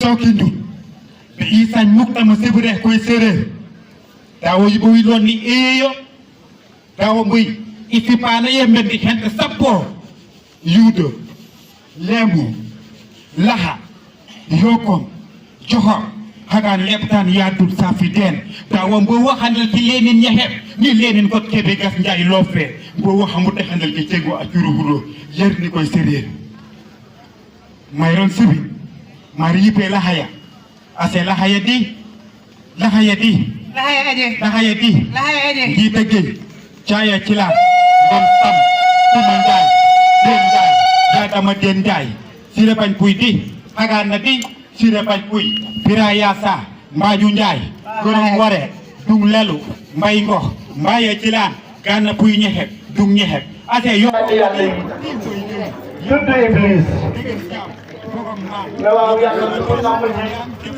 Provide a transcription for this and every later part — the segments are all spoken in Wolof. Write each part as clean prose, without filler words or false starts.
cokindu ɓe isan muktama sebure koye séréer tawo yiɓo wi ɗon ni eeyo tawa mboyi ifipano yembedde henɗe sappo yuudo leembu laha yokom joho hagan leɓtan yaddul safi den tawa mbo wo handal ki lenin ñaheɓ ni lenin got keɓe gas jay loofe mbo wo hammuɗe handal ke ceggo a curu huɗo yerni koye séréer mayron sibi mari yipe lahaya ase lahaya di lahaya di jiita gey caya cila ngom sam kuma njaay den njaay jadama den njaay sire bañ puy di hagana di sire bañ puy bira yasa mbaju njaay gorom ware dung lelu mbay ngox mbaya cilaan gana puy ñexeb dung ñexeb ase yo yàlla yi yuddu iblis mais waaw yàlla lu mu namm ci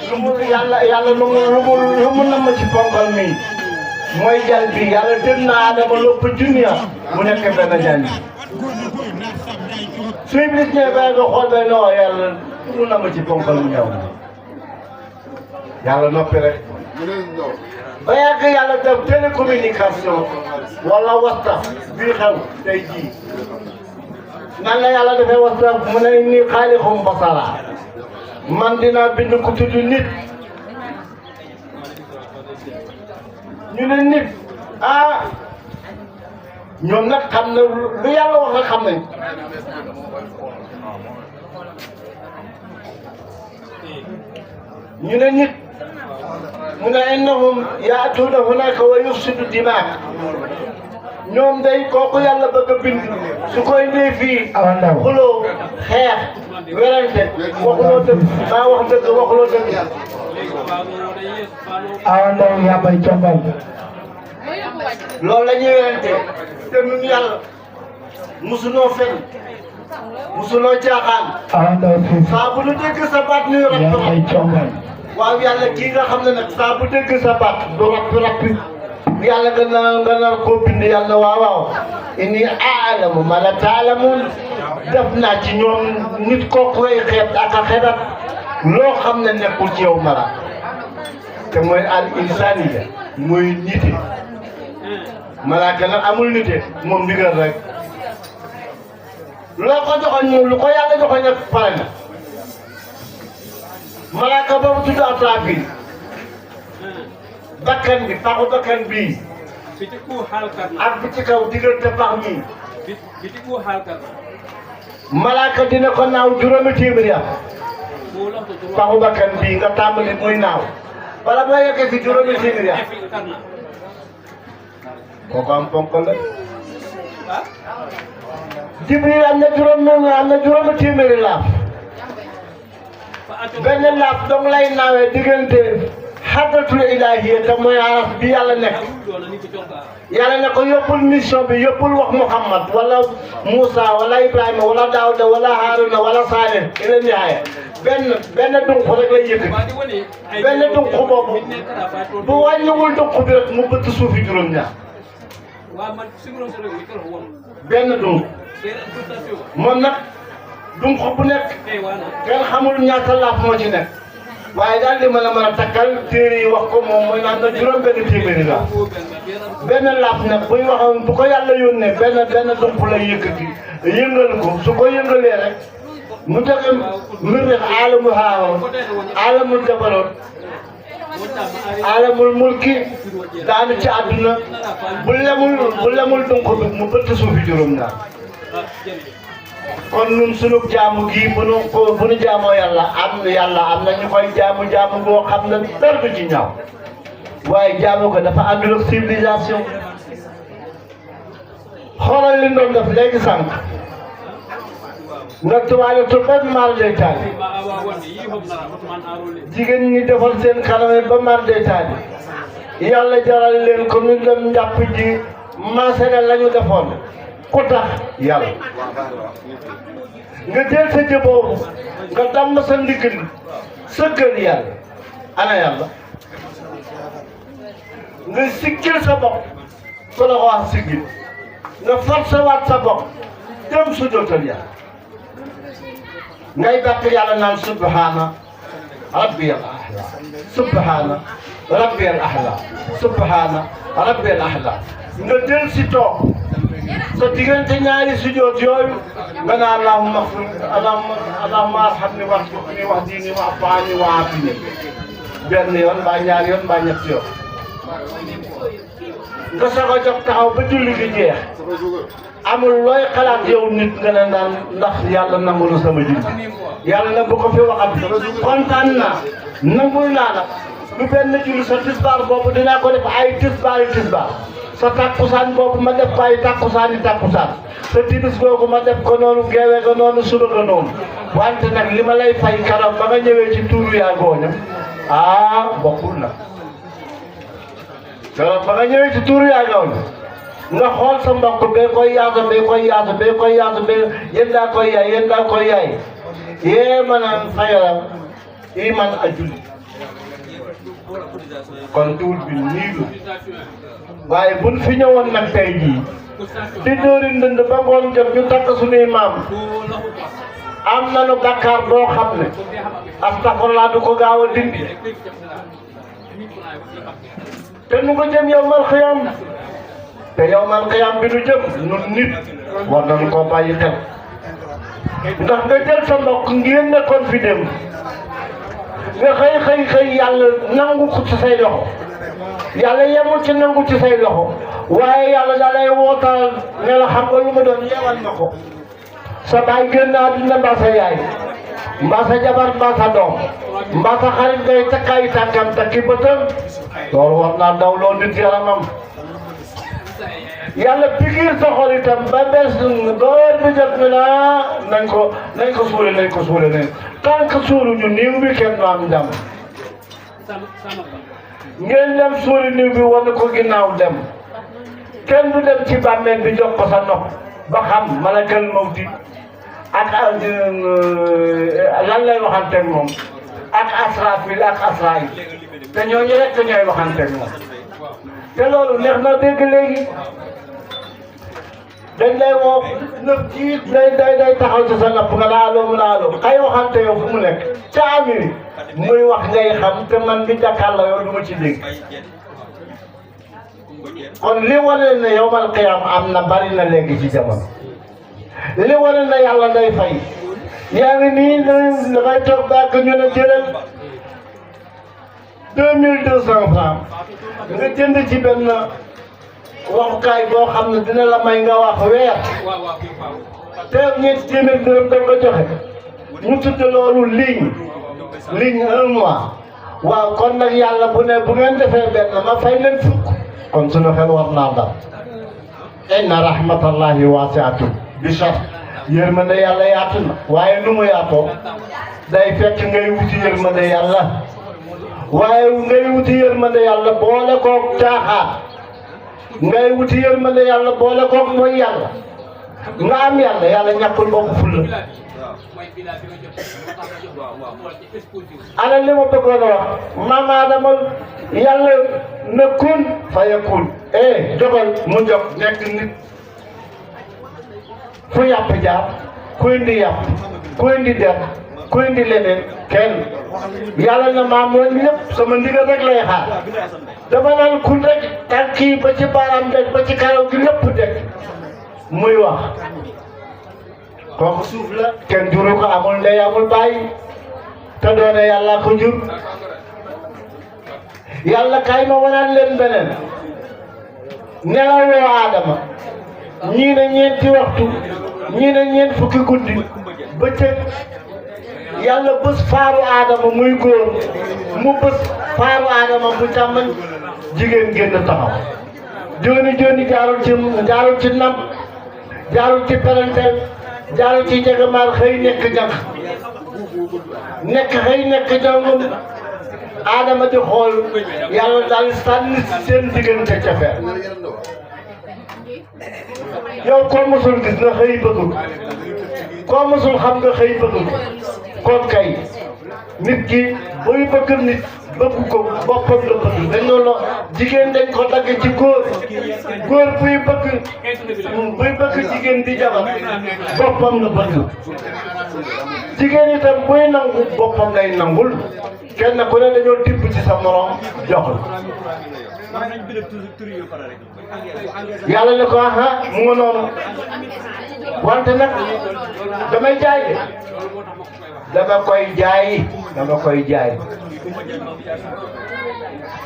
lu mu yàlla lu mu namm ci ponkal mi mooy jal bi yàlla tëdd na Adama lépp junniya mu nekk benn jal bi su iblis ne bay nga xool bay no yàlla lu mu namm ci ponkal mu ñëw yàlla noppi rek ba yàgg yàlla def télécommunication wala WhatsApp bii xew tey jii nan la yàlla dafay WhatsApp mu ne nii xaalixum basara man dinaa bind ku tudd nit ñu ne nit ñoom nag xam na lu yàlla wax rek xam nañ ñu ne nit mu ne innahum yaatuuna hunaka wa yufsidu dimaak ñoom day kooku yàlla bëgg a bind su koy indee fii xuloo xeex werante waxuloo dëgg maa wax dëgg waxuloo dëgg awa ndaw yaa bay combal loolu la ñuy werante te ñun yàlla musunoo fen musunoo caaxaan awa ndaw saa bu ñu dégg sa baat nuyu rek yaa bay combal waaw yàlla kii nga xam ne nag saa bu dégg sa baat du rappi yàlla nga nar koo bind yàlla waaw inni aalamu ma la taalamun def naa ci ñoom nit koo koy xeet ak a xebat loo xam ne nekkul ci yow mala te mooy al insaniya mooy nite malaaka nag amul nite moom ndigal rek loo ko joxoon ñu lu ko yàlla joxoon nag pare na malaaka boobu tudd Asrafil bakkan bi paxu bakkan bii ak bi ci kaw diggante pax mi malaaka dina ko naaw juróomi téeméeri at paxu bakkan bii nga tàmbali muy naaw wala nga yegg si juróomi téeméeri at kooku am ponk la Jibril am na juróomi téeméeri laaf benn laaf dong lay naawee diggante xadratul ilaahiya te mooy araf bi yàlla nekk yàlla ne ko yóbbul mission bi yóbbul wax Muhammad wala Moussa wala Ibrahima wala Daawuda wala Haruna wala Saleh ila nihaaya benn dunq rek lay yëkkati benn dunq boobu bu wàññiwul dunq bi rek mu bëtt suufi juróom-ñaar benn dunq moom nag dunq bu nekk kenn xamul ñaata laaf moo ci nekk waaye daal di mën a takkal téere yi wax ko moom mooy naan na juróom benn téeméeri laaf benn laaf nag buy waxoon bu ko yàlla yónnee benn dunq lay yëkkati yëngal ko su ko yëngalee rek mu jóge mbir mi alamul haawoon alamul jabaloon alamul mulki daanu ci àdduna bu lemul dunq bi mu bëtt suufi juróom-ñaar kon ñun sunu jaamu gi bu nu jaamoo yàlla am na ñu koy jaamu boo xam ne dara du ci ñaaw waaye jaamu ko dafa àndul ak civilisation xoolal li doon def léegi sànq nga tubaale tu ba mar day taal jigéen ñi defal seen kanam ba mar day taal yàlla jaral leen ko ñu dem njàpp ji maasere la ñu defoon ku tax yàlla nga jël sa jëboobu nga damm sa ndigg sëggal yàlla ana yàlla nga siggil sa bopp ku la ko wax siggil nga forcé waat sa bopp dem su dootal yàlla ngay bàkk yàlla naan subhaana rabbiyal a'la subhaana rabbiyal a'la subhaana rabbiyal a'la nga del si toog sa diggante ñaari sujjoot yooyu nga naan allahumma arhamni warzuqni wahdini wa'afini wa'afini benn yoon mbaa ñaari yoon mbaa ñetti yoon nga soog a jóg taxaw ba julli gi jeex amul looy xalaat yow nit nga ne naan ndax yàlla nangu na sama julli yàlla nag bu ko fi waxat kontaan naa nangul naa nag lu benn julli sa tisbaar boobu dinaa ko def ay tisbaar sa takkusaan boobu ma def ko ay takkusaan sa timis googu ma def ko noonu geewe ga noonu suba ga noonu wante nag li ma lay fay kanam ba nga ñëwee ci tuuru yaa gooñam bokkul na kanam ba nga ñëwee ci tuuru yaa gooñam nga xool sa mbokk bee koy yaatu yéen daa koy yaay yee ma naan fayaram iman a julli kon tuur bi nii la waaye buñ fi ñëwoon nag tey jii di dóori ndënd ba ngoon jot ñu takk suñuy maam am nañu bàkkaar boo xam ne astafurlaa du ko gaaw a dindi te nu ko jëm yawmal xiyaam te yawmal xiyaam bi nu jëm nun nit war nañu koo bàyyi xel ndax nga jël sa mbokk ngeen nekkoon fi dem nga xëy yàlla nangu ko ci say loxo yàlla yemul ci nangu ci say loxo waaye yàlla da lay wootal ne la xam nga lu ma doon yeewal ma ko sa baay génn àddina mbaa sa yaay mbaa sa jabar mbaa sa doom mbaa sa xarit ngay takkaayu tànkam takki bëtam loolu war naa daw loo nit yaramam yàlla pikiir sa xol itam ba bés ba heure bi jot na nañ ko suule ne tant que suulu ñu niiw bi kenn du am ndam ngeen dem suuli niiw bi wane ko ginnaaw dem kenn du dem ci bàmmeel bi jox ko sa nopp ba xam malakal mawti ak lan lay waxanteeg moom ak asrafil ak asrail te ñooñu rek ñooy waxanteeg moom te loolu neex na dégg léegi dañ lay woo nëb ci day taxaw ci sa napp nga laaloo mu laaloo xay waxante yow fu mu nekk ca Amérique muy wax ngay xam te man mi jàkkaarloo yow du ma ci dégg kon li wane ne yawmal qiyaam am na bari na léegi ci jamono li wane ne yàlla day fay yaa ngi nii dangay toog bàkk ñu ne jëlal 2200 francs nga jënd ci benn waxukaay boo xam ne dina la may nga wax weer te ñetti téeméer dërëm da ko joxe ñu tudd loolu ligne 1 mois waaw kon nag yàlla bu ne bu ngeen defee benn ma fay leen fukk kon sunu xel war naa dal inna rahmatallahi waasi'atun bi shart yërmande yàlla yaatu na waaye nu mu yaatoo day fekk ngay wuti yërmande yàlla waaye ngay wuti yërmande yàlla boole koog caaxaan ngay wuti yërmande yàlla boole koog mooy yàlla nga am yàlla ñàkkul bokk fulla ana li ma bëggoon a wax maam Adama yàlla na kun fa yakun jogal mu jóg nekk nit fu yàpp jaar ku indi yàpp ku indi der ku indi leneen kenn yàlla na maam mooy lépp sama ndigal rek lay xaar dama naan kun rek tànk yi ba ci baaraam deg ba ci karaw gi lépp deg muy wax kooku suuf la kenn juru ko amul ndey amul bàyyi te doone yàlla ko jur yàlla kay ma wanaan leen beneen nelawoo Adama ñii ne ñeenti waxtu ñii ne ñeent fukki guddi bëccëg yàlla bés faaru Adama muy góor mu bés faaru Adama bu càmmoñ jigéen génn taxaw jooni jaarul ci nam jaarul ci parentel jaarul ci jegamaar xëy nekk jàngum Adama di xool yàlla daal sànni seen diggante ca fer yow koo mosul gis nga xëy bëgg koo mosul xam nga xëy bëgg kon kay nit ki buy bëgg nit bëgg ko boppam la bëgg dañoo la jigéen dañ ko dagg ci góor buy bëgg jigéen di jabar boppam la bëgg jigéen itam buy nangu boppam lay nangul kenn ku ne dañoo tibb ci sa morom jox la yàlla ne ko aha mu nga noonu wante nag damay jaay de dama koy jaay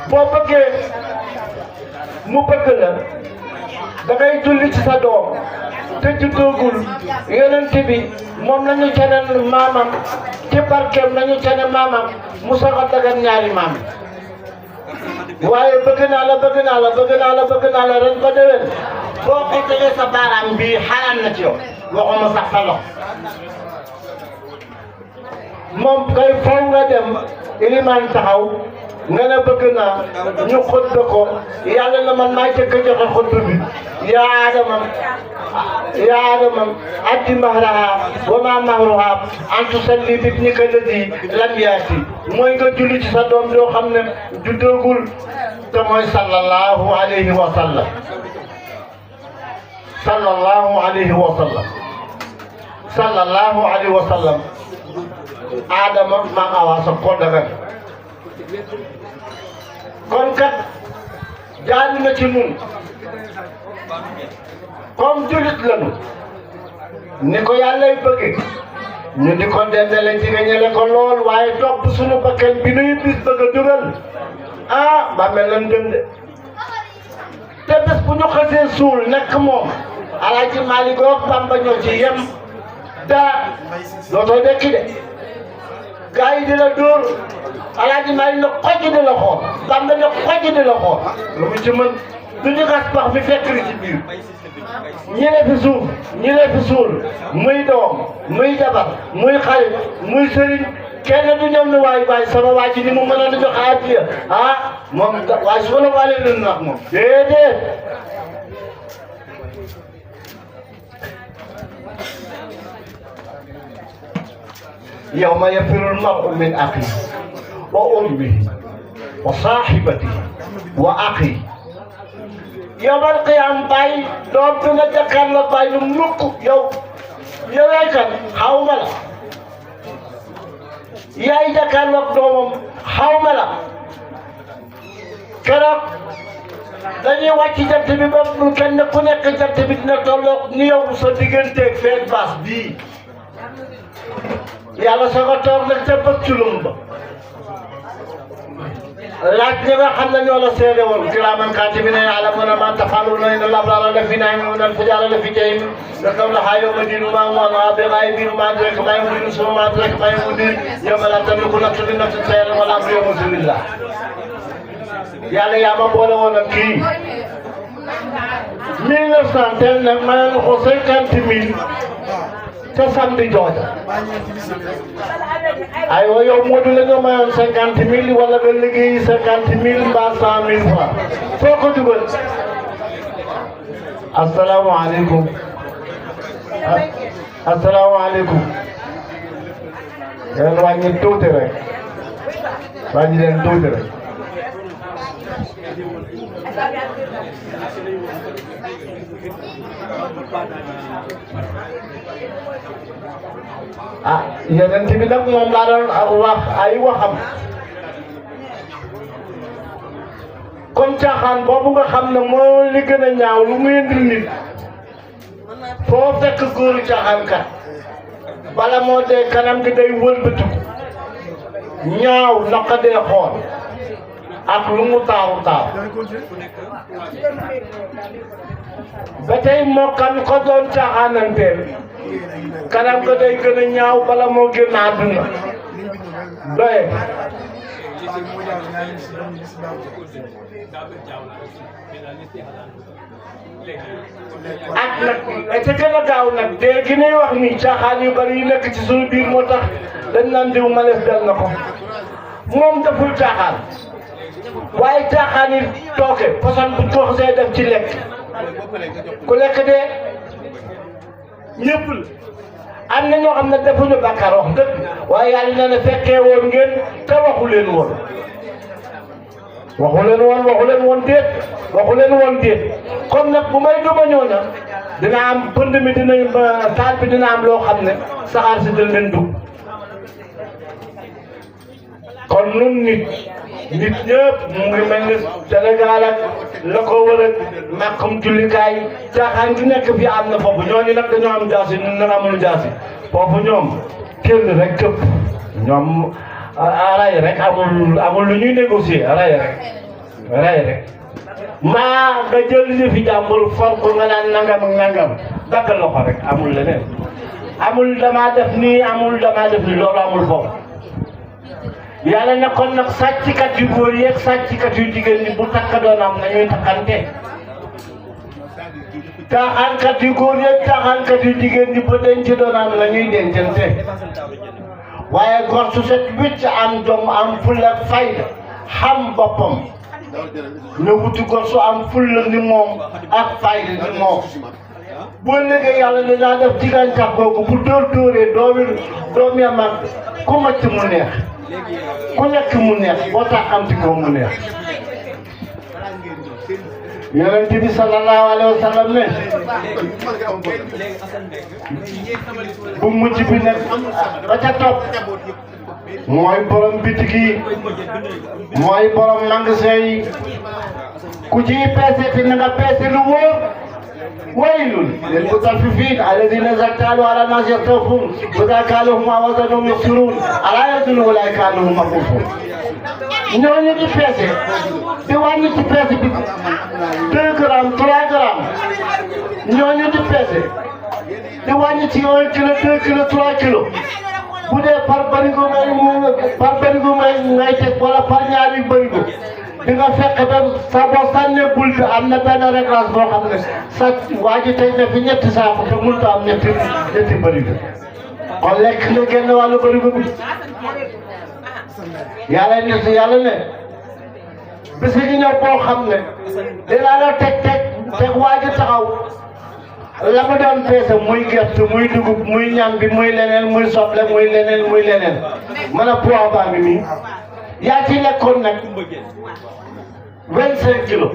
boo bëggee mu bëgg la dangay julli ci sa doom te juddoogul yonent bi moom nañu ceneen maamam ci barkeem nañu cene maamam mu soog a dagan ñaari maam waaye bëgg naa la ren ba déwén boo ko tegee sa baaraam bii xaraam na ci yow waxuma sax sa loxo moom kay faw nga dem ilimaan taxaw nga ne bëgg naa ñu xutba ko yàlla na man maa jëkk a joxe xutba bi yaa Adama addi mahraha wa ma mahruha an tusalli bi ibnika alladi lam yaati mooy nga julli ci sa doom doo xam ne juddoogul te mooy sallallahu alayhi wa sallam Adama maam Awa sa ko dagan kon kat jaadu na ci nun comme julit lañu ni ko yàllay bëgge ñu di ko dendale jigéñale ko lool waaye topp suñu bakkan bi nuy bis bëgg a dugal ba mel lan dem de te bés bu ñu xasee suul nekk moom Alaaji Maalik ak Bamba ñoo ci yem daa dootoo dekki de gaa yi di la dóor Alaaji Maalik la xoj di la xool Bamba la xoj di la xool lu mu ci mën du ñu gas pax bi fekk ci biir ñi ne fi suuf ñi ne fi suul muy doom muy jabar muy xarit muy sëriñ kenn du ñëw ne waay sama waa ji ni mu mën a jox addiya moom waaye su ma la waalee leen nag moom déedéet yawma yafirul mar'u min axiihi wa ummihi wa saahibatihi wa axiihi yawmal qiyaam bàyyi doom bi nga jàkkaarloo bàyyi lu mukk yow yaay kan xaw ma la yaay jàkkaarloo doomam xaw ma la keroog dañuy wàcc jant bi ba kenn ku nekk jant bi dina tolloog ni yow sa digganteeg feeg baas bii yàlla soo ko toog nag ca bët culum ba laaj ñi nga xam ne ñoo la seede woon kiraaman kaatibiina ya'lamuuna maa taf'aluuna inna al-abraara lafii na'iimin wa inna al-fujjaara lafii jahiim yaslawnahaa yawma diin maa huwa anhaa bighaybiin maa adraaka maa yawmu diin summa maa adraaka maa yawmu diin yawma laa tamliku nafsun li nafsin shay'an wal amru yawma'idhin lillaah yàlla yaa ma boole woon ak kii 1900 tel nag ma ne ko 50 000 te samedi jooja aywa yow Modou la nga mayoon 50 000 wala nga liggéeyi 50 000 mbaa 100 000 francs foo ko dugal. asalaamaaleykum. asalaamaaleykum. yéen wàññi tuuti rek wàññi leen tuuti rek. yeneen bi nag moom laa doon wax ay waxam comme caaxaan boobu nga xam ne moo li gën a ñaaw lu muy indil nit foo fekk góoru caaxaan kat bala moo dee kanam gi day wëlbatiku ñaaw naqadee xool ak lu mu taaru taaru ba tey moo kan ko doon caaxaananteel kanam ko day gën a ñaaw bala moo génn àdduna doye ak nag ca gën a gaaw nag dee gi ñuy wax ni caaxaan yu bari yu nekk ci suñu biir moo tax dañ naan diw malees dal na ko moom deful caaxaan waaye caaxaan yi tooke poson bu ko xasee def ci lekk ku lekk dee ñëpp la am na ñoo xam ne defuñu bàkkaar wax dëgg waaye yàlla na ne fekkee woon ngeen te waxu leen woon kon nag bu may duma ñooña dina am pënd mi dina taal bi dina am loo xam ne saxaar si dal leen dugg kon nun nit ñëpp mu ngi mel ni Sénégal ak la ko wër ak màqam jullikaay caaxaan gi nekk fi am na foofu ñooñu nag dañoo am jaasi ñun nag amul jaasi foofu ñoom kenn rek këpp ñoom ray rek amul lu ñuy négocier ray rek maa nga jël li fi jàmbur for ko nga naan nangam ak nangam daggal loxo rek amul leneen amul damaa def nii amul damaa def nii loolu amul foofu yàlla ne kon nag sàcckat yu góor yeeg sàcckat yu jigéen ñi bu takk doon am nañuy takkante caaxaankat yu góor yeeg caaxaankat yu jigéen ñi bu denc doon am nañuy dencante waaye gor su set wicc am jom am fulla fayda xam boppam ne wuti gor su am fulla ni moom ak fayda ni moom boo léegi yàlla dinaa def diggantax googu bu dóoree doomi ya mag ku macc mu neex ku nekk mu neex boo tax am ci ko mu neex yonent bi sallallahu alayhi wa sallam ne bu mujj bi nekk ba ca topp mooy borom bitig yi mooy borom magasin yi ku ciy peese te na nga peese lu wóor waylun lil mutaffifin alladhina idha iktalu ala an-nasi yastawfun wa idha kaluhum aw wazanuhum yukhsirun ala yazunnu ulaika annahum mab'uthun ñooñu di peese di wàññi ci peese bi 2 grammes 3 grammes ñooñu di peese di wàññi ci 1 kilo 2 kilo 3 kilo bu dee par barigo ngay teg wala par ñaari barigo di nga fekk ba sa boo sànnee bul bi am na benn réglage boo xam ne sa waa ji tey ne fi ñetti saako te mënut a am ñetti barigo kon lekk nga génn wàllu barigo bi yàlla ne bis yi ñëw boo xam ne dinaa la teg waa ji taxaw la mu doon peese muy gerte muy dugub muy ñambi muy leneen muy soble muy leneen mën a poids baa ngi nii yaa ci lekkoon nag 25 kilos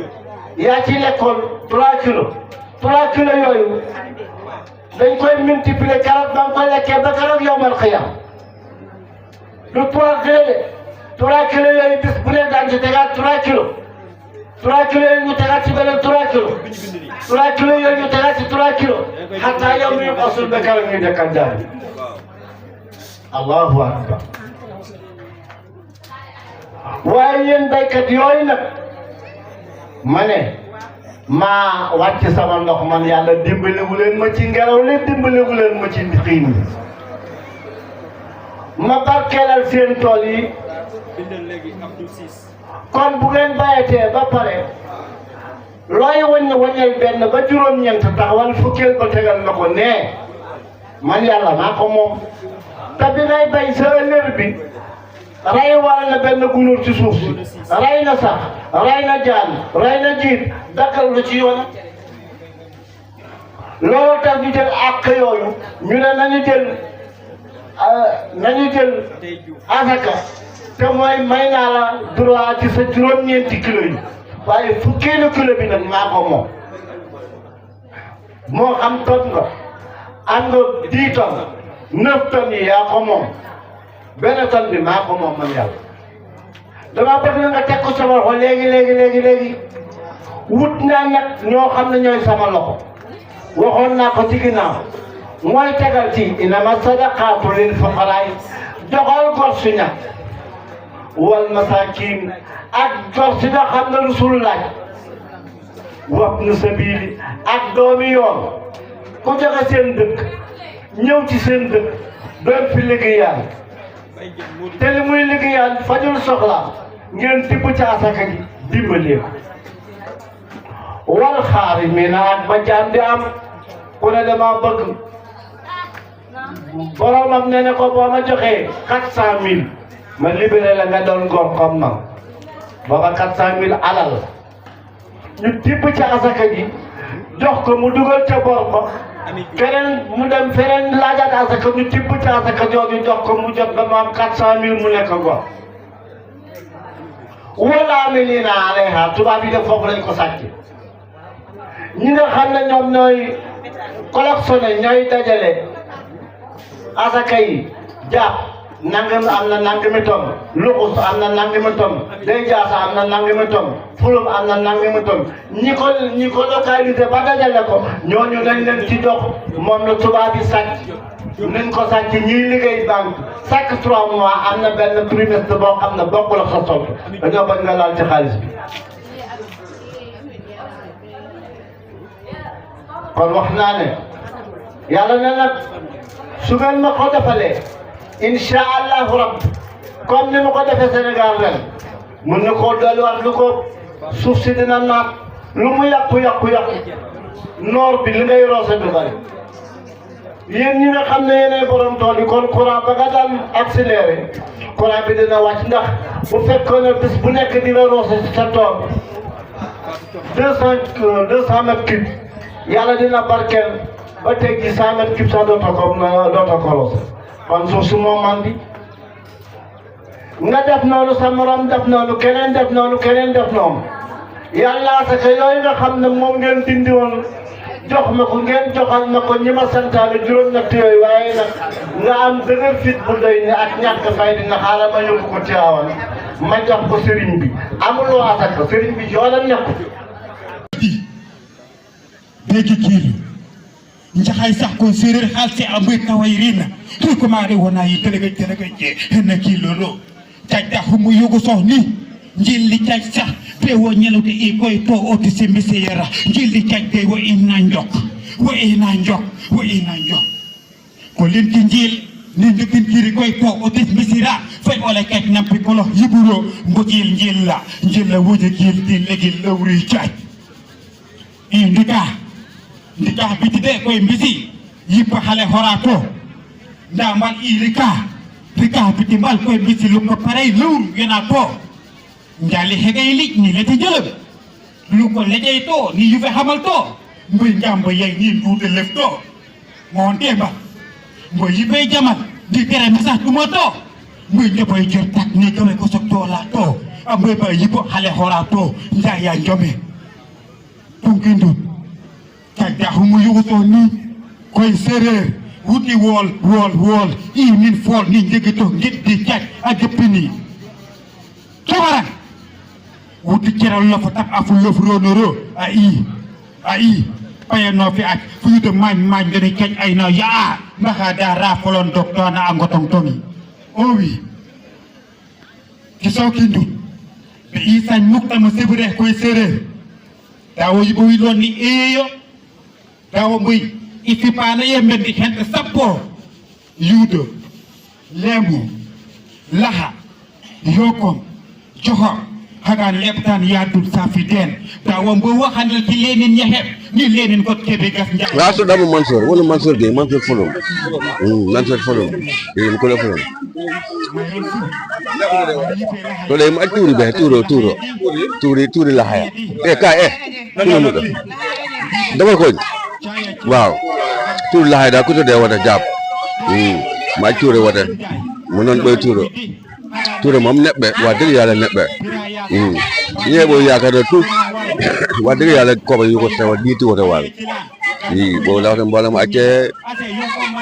yaa ci lekkoon 3 kilos 3 kilos yooyu dañ koy multiplier keroog ba nga koy lekkee ba keroog yowmal xiyaam du 3 kilos de 3 kilos yooyu bis bu ne daan ci tegaat 3 kilos 3 kilos yooyu ñu tegaat ci beneen 3 kilos 3 kilos yooyu ñu tegaat ci 3 kilos xataa yow mi asul ba keroog ñu dekkal daal allahu akbar waaye yéen baykat yooyu nag ma ne maa wàcc sama ndox man yàlla dimbalewu leen ma ci ngelaw li dimbalewu leen ma ci xiin yi ma barkeelal seen tool yi kon bu ngeen bayatee ba pare looy wàññil benn ba juróom-ñeent taxawal fukkeel ba tegal na ko nee man yàlla maa ko moom te bi ngay bay sa ëllëg bi ray wal na benn gunóor ci suuf si ray na sax ray na jaan ray na jiit dakkal lu ci yoon loolu tax ñu jël àq yooyu ñu ne nañu jël asaka te mooy may naa la droit ci sa juróom-ñeenti kilo yi waaye fukkeelu kilo bi nag maa ko moom moo xam ton nga am nga 10 tonnes 9 tonnes yi yaa ko moom benn tonne bi maa ko moom man yàlla dama bëgg na nga teg ko sama loxo léegi wut naa nag ñoo xam ne ñooy sama loxo waxoon naa ko ci ginnaaw mooy tegal ci innama sadaqaatu lil fuqaraa joxal gor su ñàkk wal masaakiin ak gor si nga xam ne rusul laaj wabnu sabiili ak doomi yoon ku joxe seen dëkk ñëw ci seen dëkk doon fi liggéeyaan te li muy liggéeyaan fajul soxla ngeen tibb ci asaka gi dimbalee ko wal xaarimiina ak ba jaam di am ku ne dama bëgg boromam ne ko boo ma joxee 400000 ma libéré la nga doon góor comme man booba 400000 alal ñu tibb ci asaka gi jox ko mu dugal ca bor ba keneen mu dem feneen laajaat asaka ñu tibb ci asaka jooju jox ko mu jot ba mu am 400000 mu nekk góor wala amilina alayha tubaab yi def foofu lañ ko sàcc ñi nga xam ne ñoom ñooy collectionné ñooy dajale asaka yi jàpp nangam am na nangami tonne luxus am na nangami tonne day jaasa am na nangami tonne fulum am na nangami tonne ñi ko localisé ba dajale ko ñooñu nañ leen ci jox moom la tubaab bi sàcc nañ ko sàcc ñiy liggéey banque chaque 3 mois am na benn trimestre boo xam ne bokkul ak sa solde dañoo bañ nga laal ci xaalis bi kon wax naa ne yàlla ne nag su ngeen ma ko defalee incha allahu rabbi comme ni ma ko defee Sénégal ren mun na koo dolliwaat lu ko suuf si dina naat lu mu yàqu noor bi li ngay roose du bari yéen ñi nga xam ne yéenay borom tool yi kon courant ba nga daan accéléré courant bi dina wàcc ndax bu fekkoon ne bis bu nekk dina roose sa tool 200 mètres cubes yàlla dina barkeel ba tey ji 100 mètres cubes sax dootoo ko roose kon suuf si moo mandi nga def noonu sa morom def noonu keneen def noonu yàlla sa ka yooyu nga xam ne moom ngeen dindi woon jox ma ko ngeen joxal ma ko ñi ma santaane juróom-ñett yooyu waaye nag nga am dëgër fit bu doy ni ak ñàkk fay dina xaaral ma yóbbu ko Tiwaawan ma jox ko sëriñ bi amuloo asaka sëriñ bi yoonam nekku begi kiilu njahay sax ko séeréer haalse a mboy taway rina to ko maare wona yi telega je henna kiilolo cagda humo yogo soh ni jilli cag sax be wo ñelude e koye to oto sembe seyara jilli cagde wo ina njok ko limti jil ni jokkintiri koye to oto mbisira fay ole kek nampi kolo yiburo mbo jilla wuje gil legil lawri cag ndika bitide koye mbisi yippa hale hora to nda mbal i rika biti mbal koye mbisi lukko parey lawru yona to njali hegay liƴ ni leti joloɓe lukko leƴey to ni yufe hamal to mboy jambo yey ni nduude lef to mon temba mboy yiɓe jamal ndi tere message ɗumo to mboy joɓoye jortak ni game ko soktola to a mboy ba yibo hale hora to njaya jome tunkindu cagda humo yugoto ni koye séréer wuɗɗi wool i min fool ni jeguito gueɗɗi cag a joppini cobaran wuti ceral lofo tak afu lof ronoro a i payano fi ak fuyude mañ gene kec ayno yaa mbaha da rafolon doktona a ngotong tongi o wi ki sawkindu ɓe isañ muktama sebure koye séréer tawo yiɓo wi ɗon ni eeyo tawo mboyi ifipana ye mbeddi hente sappo yuudo lemu laha yokom joho hagan lebtan yadul safi den tawo mbo waxandal ci lenin ñaheb ni lenin ko kebe gas njaay rasu damu Mansour wala Mansour Gueye Mansour Folom yim ko la Folom to le ma turi be turi la haya kuno do dama ko waaw turi la haya da ko to de wata jab ma turi wata monon boy turo moom neɓɓe wax dëgg yàlla neɓɓe yeeɓo yaakaar tu wax dëgg yàlla koɓa yuko sewa ɗiiti wote waal i ɓo lawte mboolem acce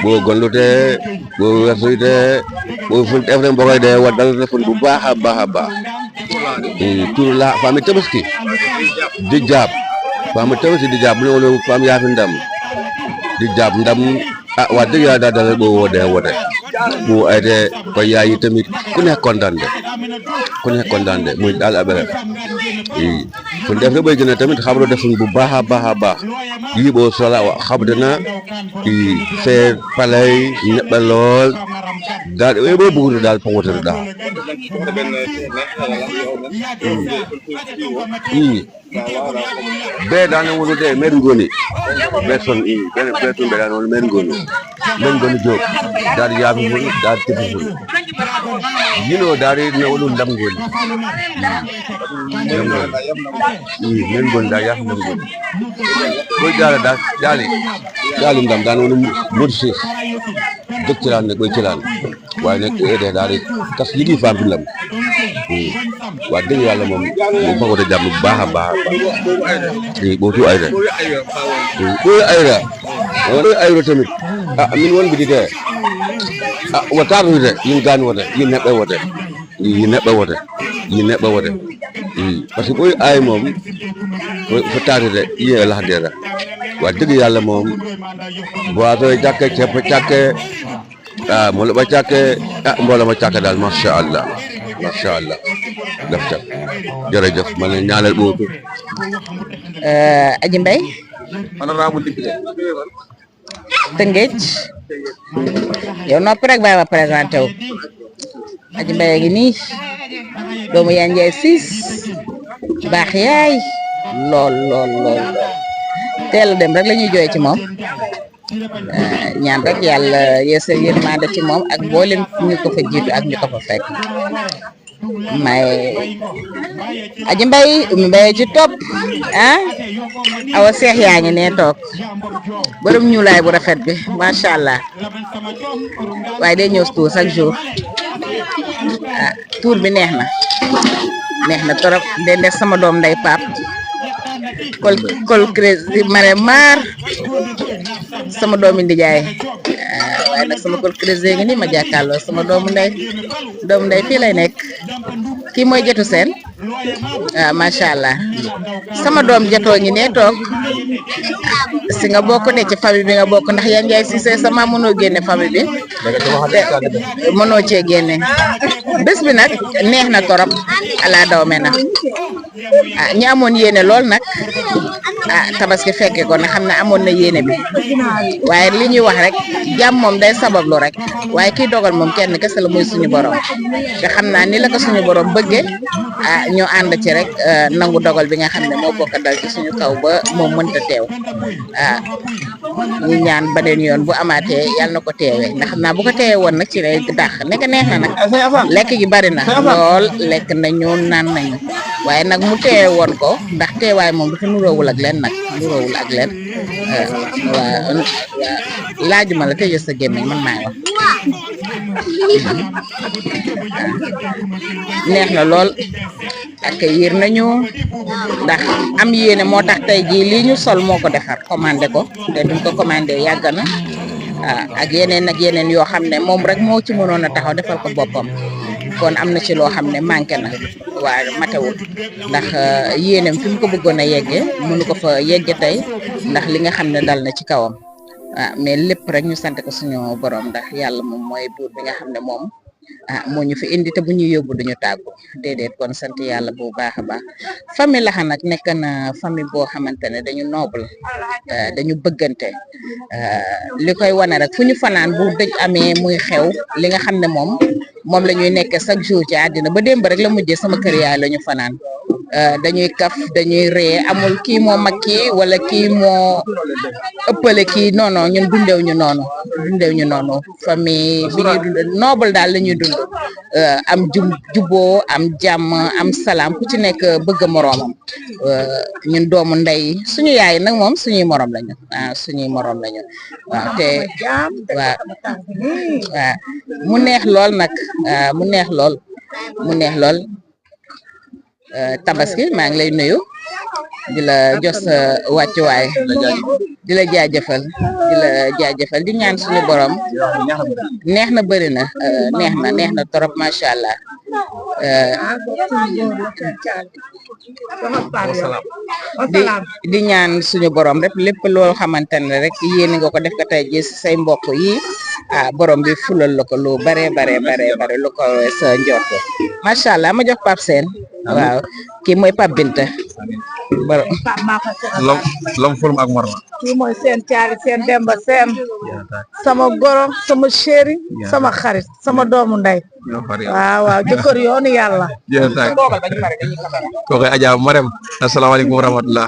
ɓo gollute ɓo wertoyte ɓo fun defre mbogoyde waddalate fun bu baax a baax i turu la faami tabaski di jaab faami tabaski di jaab bu ne wolo faam yaafi ndam di jaab ndam ah wax dëgg yàlla daal dala ɓo wode bu ayte ko yaayi tamit ku nekk kontaan de muy daal abere i fu def rek bay gën a tamit xabro defuñ bu baax a baax yiiɓo sola xabdana i fee palay neɓɓa lool daal we ɓo bugude daal fogotere daal i be daan wolude men ngoni personne i bene personne ɓe daan wolu men ngoni Diop daal yaafi fun daal tefi fun yino daal ne wolu ndam ngoni men ngoni daal yaafi ndam ngoni koy daali ndam daan wolu mod sis dëkk cilaan ne koy cilaan waaye nag ede daal tas yigi faam fi lam wax dëgg yàlla moom fagote jàmm bu baax a baax i ɓootu ayda ɓoy ayda tamit min won bidi te watarude yin gani wote yin neɓɓe wote yin neɓɓe wote parce que ɓoy ay moom fo tarude yiye lahdera wax dëgg yàlla moom boitoy cakke cepp cakke mo loɓa cakke mbooloma cakke daal machallah def cak jërëjëf ma ne ñaanal ɓootu Aji Mbaye honorable député Tëngéej yow noppi rek bàyyi ma présenté wu Aji Mbaye ngi nii doomu yaa Njaay siis baax yaay lool teel a dem rek la ñuy jooy ci moom ñaan rek yàlla yeesal yërmande ci moom ak mboolem ñu ko fa jiitu ak ñu ko fa fekk may Aji Mbaye Oumy Mbaye ci topp awa seex yaa ngi ne toog borom ñuulaay bu rafet bi macha allah waaye day ñëw tuur chaque jour tuur bi neex na torop de def sama doom nday pap kol crési mare maar sama doomi ndijaay waaye nag sama kol crési ngi ni ma jàkkaarloo sama doomu ndey fii lay nekk kii mooy Jatu Seen macha allah sama doom jatoo ngi ne toog si nga bokk ne ci famille bi nga bokk ndax yaa Njaay Cissé sama mënoo génne famille bi mënoo cee génne bés bi nag neex na torop ala daw me na ñi amoon yéene lool nag tabaski fekke ko na xam ne amoon na yéene bi waaye li ñuy wax rek jàmm moom day sabablu rek waaye kii dogal moom kenn kese la muy suñu borom te xam naa ni la ko suñu borom bëggee ñu ànd ci rek nangu dogal bi nga xam ne moo bokk dal ci suñu kaw ba moom mënta teew ñu ñaan beneen yoon bu amaatee yàlla na ko teewee ndax xam naa bu ko teewee woon nag ci lay dàq nekk neex na nag lekk gi bari na lool lekk nañu naan nañu waaye nag mu teewee woon ko ndax teewaay moom dafa nuroowul ak leen waaw laajuma la tëjee sa gémmiñ man maay wax neex na lool ak yéer nañu ndax am yéene moo tax tey jii lii ñu sol moo ko defar commandé ko te duñ ko commandé yàgg na ak yeneen yoo xam ne moom rek moo ci mënoon a taxaw defal ko boppam kon am na ci loo xam ne manqué na waaye matewul ndax yéenem fi mu ko bëggoon a yegge mënu ko fa yegge tey ndax li nga xam ne dal na ci kawam mais lépp rek ñu sant ko suñu borom ndax yàlla moom mooy buur bi nga xam ne moom moo ñu fi indi te bu ñuy yóbbu duñu tàggu déedéet kon sant yàlla bu baax a baax famille Laxa nag nekk na famille boo xamante ne dañu noble dañu bëggante li koy wane rek fu ñu fanaan bu dëj amee muy xew li nga xam ne moom la ñuy nekk chaque jour ci àddina ba démb rek la mujjee sama kër yaay la ñu fanaan dañuy kaf dañuy ree amul kii moo mag kii wala kii moo ëppale kii non non ñun dundew ñu noonu famille bi ñuy dund noble daal la ñuy dund am juboo am jàmm am salaam ku ci nekk bëgg moroomam ñun doomu ndey suñu yaay nag moom suñuy morom lañu waaw te waaw mu neex lool nag mu neex lool tabaski maa ngi lay nuyu di la jox sa wàccuwaay di la jaajëfal di ñaan suñu borom neex na bëri na neex na trop macha allah di ñaan suñu borom rek lépp loo xamante ne rek yéen nga ko def ko tey ji say mbokk yi borom bi fulal la ko lu bare lu ko sa njort macha allah ma jox Pape Sène waaw kii mooy Pape Binta lom fulum ak morma kii mooy seen caali seen Demba Seen sama goro sama chéri sama xarit sama doomu ndey waaw jëkkër yoonu yàlla ko koy Adja Marème asalaamaaleykum wa rahmatullah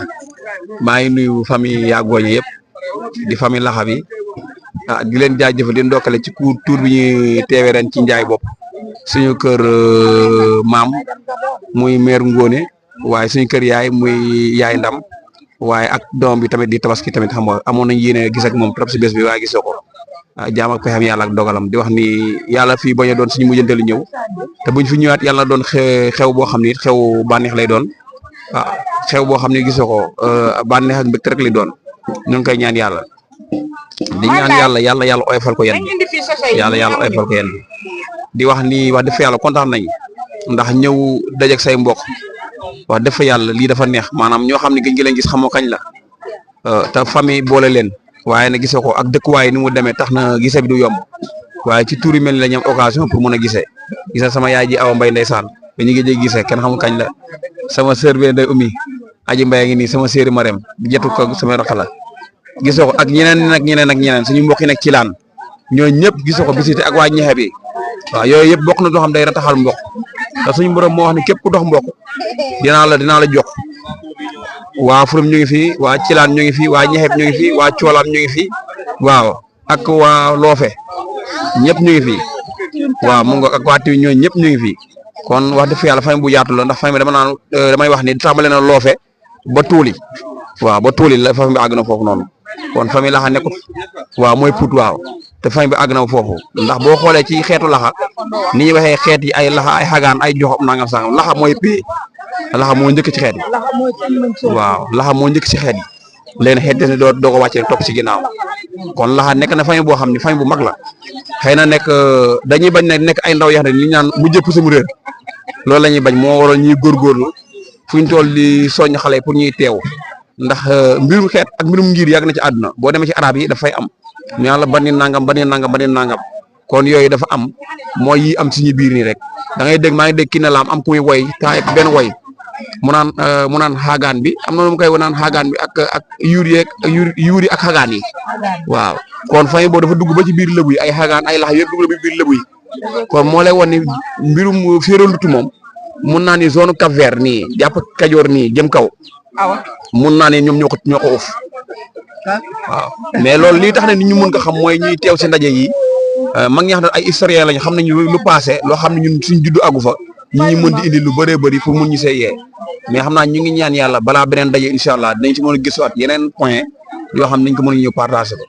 maa ngi nuyu famille yaa gooñe yëpp di famille Laxa bi di leen jaajëfal di ndokkale ci tour bi ñuy teewee ren ci njaay bopp suñu kër maam muy maire Ngone waaye suñu kër yaay muy yaay Ndam waaye ak doom bi tamit di tabaski tamit xam nga amoon nañ yéene gis ak moom trop si bés bi waaye gisoo ko jaam ak pexem yàlla ak dogalam di wax ni yàlla fii bañ a doon suñu mujjanteelu ñëw te buñ fi ñëwaat yàlla na doon xew boo xam ni xew bànneex lay doon xew boo xam ne gisoo ko bànneex ak mbégte rek lay doon ñu ngi koy ñaan yàlla di ñaan yàlla oyofal ko yéen yàlla oyofal ko yéen di wax ni wax dëgg fa yàlla kontaan nañ ndax ñëw dajeeg say mbokk wax dëgg fa yàlla lii dafa neex maanaam ñoo xam ne gëj gi leen gis xamoo kañ la te famille boole leen waaye na gisee ko ak dëkkuwaay ni mu demee tax na gisee bi du yomb waaye ci tuuri mel ni la ñu am occasion pour mën a gisee sama yaay ji Awa Mbaye ndeysaan ba ñu ngi gisee kenn xamul kañ la sama sœur bi day Oumy aji Mbaye ngi nii sama séeri Marème di jotu ko sama rakk la gisoo ko ak ñeneen suñu mbokk yi nekk ci laan ñooñu ñëpp gisoo ko visité ak waa ñexe bi waaw yooyu yëpp bokk na loo xam day rataxal mbokk te suñu borom moo wax ne képp ku dox mbokk dinaa la jox waa Furum ñu ngi fi waa Cilaan ñu ngi fi waa ñexeb ñu ngi fi waa Coolaam ñu ngi fi waaw ak waa Loofe ñëpp ñu ngi fi waaw mu nga ak waa Tiwi ñooñu ñëpp ñu ngi fi kon wax dëgg fa yàlla famille bu yaatu la ndax famille damay wax ni tàmbale na Loofe ba Tuuli waaw ba Tuuli la famille bi àgg na foofu noonu kon famille laxa nekkut waaw mooy Pout waaw te famille bi àgg na foofu ndax boo xoolee ci xeetu laxa ni ñuy waxee xeet yi ay laxa ay xagaan ay joxob nangam sangam laxa mooy pay laxa moo njëkk ci xeet yi waaw laxa moo njëkk ci xeet yi leen xeet des ne doo ko wàcce topp ci ginnaaw kon laxa nekk na famille boo xam ne famille bu mag la xëy na nekk dañuy bañ ne nekk ay ndaw yoo xam ne li ñu naan mu jëpp sama réer loolu la ñuy bañ moo waral ñuy góorgóorlu fu ñu toll di soññ xale pour ñuy teew ndax mbirum xeet ak mbirum ngir yàgg na ci àdduna boo demee ci arab yi dafay am ñu yàlla bani nangam kon yooyu dafa am mooy yi am suñu biir nii rek da ngay dégg maa ngi dégg kii na laam am ku muy woy temps benn woy mu naan xaagaan bi am na lu mu koy naan xaagaan bi ak yuuri ak xaagaan yi waaw kon famille boobu dafa dugg ba ci biir lëbu yi ay xaagaan ay lax yëpp dugg na ba biir lëbu yi kon moo lay wan ni mbirum féeralutu moom mun naa ni zone Cap Vert nii jàpp Kajoor nii jëm kaw mun naa ne ñoom ñoo ko uf waaw mais loolu lii tax na nit ñu mën ko xam mooy ñuy teew si ndaje yi mag ñi xam ne ay historien lañ xam nañu lu passé loo xam ne ñun suñ juddu àggu fa ñi mën di indi lu bëree bëri pour mun ñu see yee mais xam naa ñu ngi ñaan yàlla balaa beneen ndaje incha allah dinañ ci mën a gisuwaat yeneen point yoo xam ne nañ ko mën a ñëw partagé ko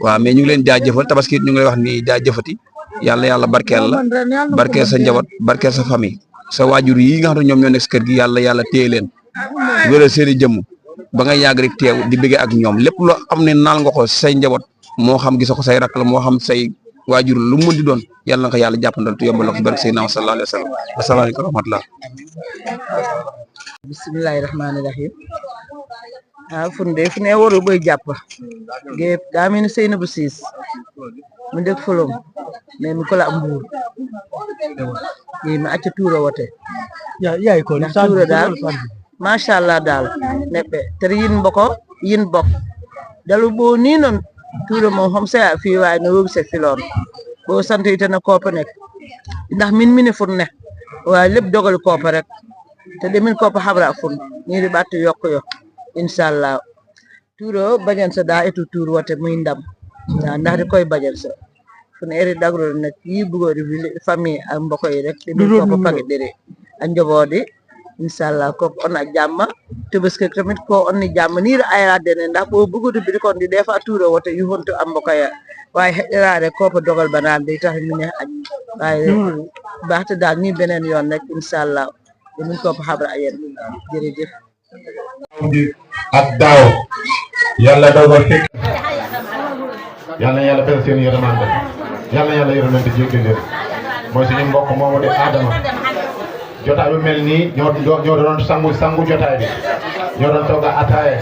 waaw mais ñu ngi leen jaajëfal tabaski ñu ngi lay wax ni jaajëfati yàlla barkeel la barkeel sa njaboot barkeel sa famille sa waajur yi nga xam ne ñoom ñoo nekk si kër gi yàlla téye leen wéral seen i jëmm ba nga yàgg rek teew di bëgg ak ñoom lépp loo xam ne naal nga ko say njaboot moo xam gisa ko say rakk la moo xam say waajur lu mu mën di doon yàlla na ko yàlla jàppandal te yombal ko barke Seydina sallallahu alayhi wa sallam asalaamaaleykum wa rahmatullah bismillahi rahmani rahim funde fune woro boy jàpp ge damin Seynabou Ciss mu dëkk Folom mais mi ko la Mbuur yi ma acca tuura wote yaay ko ndax tuura daal machallah daal neɓɓe tere yin bokk dalu bo ni noon tuura mo hom sa fi wawi no wobi se filon bo sante itana koppa nek ndax min funne waaye lépp dogal koppa rek te de min koppa habra fun ñiri ɓatto yokko yo inchallah tuuro bañan sa da etu tuur wote muy ndam ndax di koy bañan sa fune eri dagro nak yi bugori famille ak mbokk yi rek de min koppa pagi dere a njoboodi inshallah ko on a jamma Tabaski tamit ko on ni jamma ni ayadene ndax bo bugudu bi kon di defa tuuro wote yu honto am mbokaya waaye heɗɗeraare ko dogal banaan day tax ñu ne aj waaye baaxte daal ni beneen yoon rek inshallah dañu ko xabar ayen jërëjëf ak daaw yàlla dogal fekk yàlla fay seen yërmande yàlla yërmande jéggal leen mooy suñu mbokk moomu de Adama jotaay bu mel nii ñoo doon sangu jotaay bi ñoo doon togg ataaye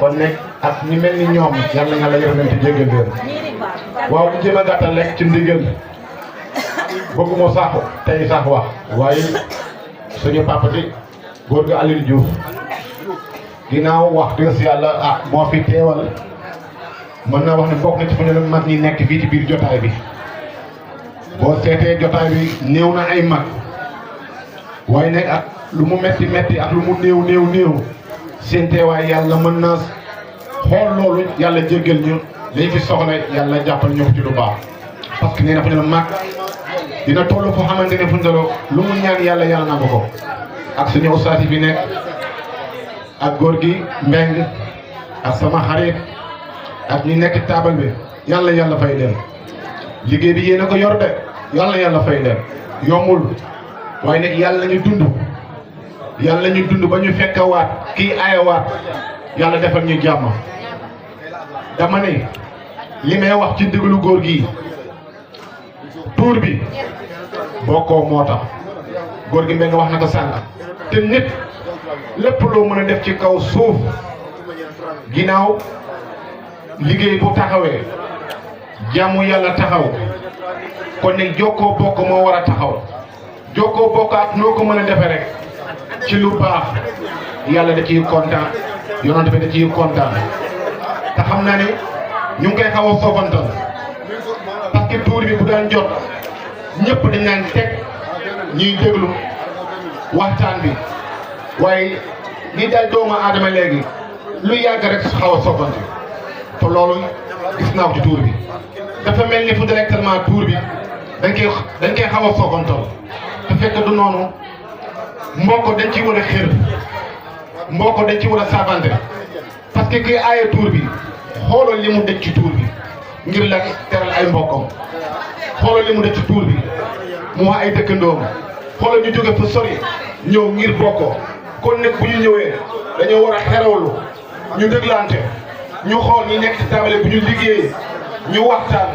kon nekk ak ñi mel ni ñoom yàlla yërmande jéggal leen waaw bu jéem a gàttal rek ci ndigal bëgguma sax tey sax wax waaye suñu papa di góor gi Aliou Diouf ginnaaw wax dëgg yàlla moo fi teewal mën naa wax ne bokk na ci fu ne mag ñi nekk fii ci biir jotaay bi boo seetee jotaay bi néew na ay mag waaye nag ak lu mu metti ak lu mu néew seen teewaay yàlla mën na xool loolu yàlla jéggal ñu liñ fi soxla yàlla jàppal ñu ko ci lu baax parce que nee na fu ne mag dina toll foo xamante ne fu ne lu mu ñaan yàlla nangu ko ak suñu ustaas yi fi nekk ak góor gi Mbeng ak sama xarit ak ñi nekk taabal bi yàlla fay leen liggéey bi yéen a ko yor de yàlla fay leen yombul waaye nag yàlla ñu dund ba ñu fekkawaat kii ayawaat yàlla defal ñu jàmm dama ne li may wax ci ndigalu góor gi tuur bi bokkoo moo tax góor gi mbéy nga wax na ko sànq te nit lépp loo mën a def ci kaw suuf ginnaaw liggéey bu taxawee jaamu yàlla taxaw kon nag jokkoo bokk moo war a taxaw jokkoo bokkaat noo ko mën a defee rek ci lu baax yàlla da ciy kontaan yonent bi da ciy kontaan te xam naa ne ñu ngi koy xaw a soofantal parce que tuur bi bu daan jot ñëpp dañ naan teg ñuy déglu waxtaan bi waaye li daal doomu aadama léegi lu yàgg rek xaw a soofante te loolu gis naa ko ci tuur bi dafa mel ni fu directement tuur bi dañ koy xaw a soofantal te fekk du noonu mbokk dañ ci war a xër mbokk dañ ci war a saabante parce que kii aaye tuur bi xoolal li mu dëj ci tuur bi ngir la teral ay mbokkam xoolal li mu dëj ci tuur bi mu wax ay dëkkandoom xoolal ñu jóge fa sori ñëw ngir bokkoo kon nag bu ñu ñëwee dañoo war a xerawlu ñu déglante ñu xool ñi nekk ci table bu ñu liggéeyee ñu waxtaan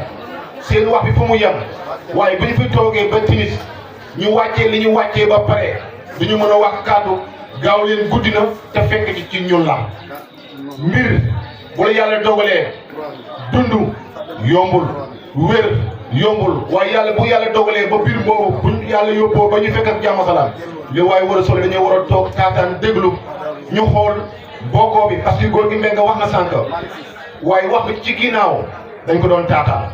seen wax bi fu mu yem waaye bu ñu fi toogee ba timis ñu wàccee li ñu wàccee ba pare duñu mën a wax kàddu gaaw leen guddi na te fekk ci ñun la mbir bu la yàlla dogalee dund yombul wér yombul waaye yàlla bu yàlla dogalee ba biir boobu buñ yàlla yóbboo ba ñu fekk ak jàmm salaam li waaye war a solo dañoo war a toog taataan déglu ñu xool bokkoo bi parce que góor gi mbéy nga wax na sànq waaye wax bi ci ginnaaw dañ ko doon taataan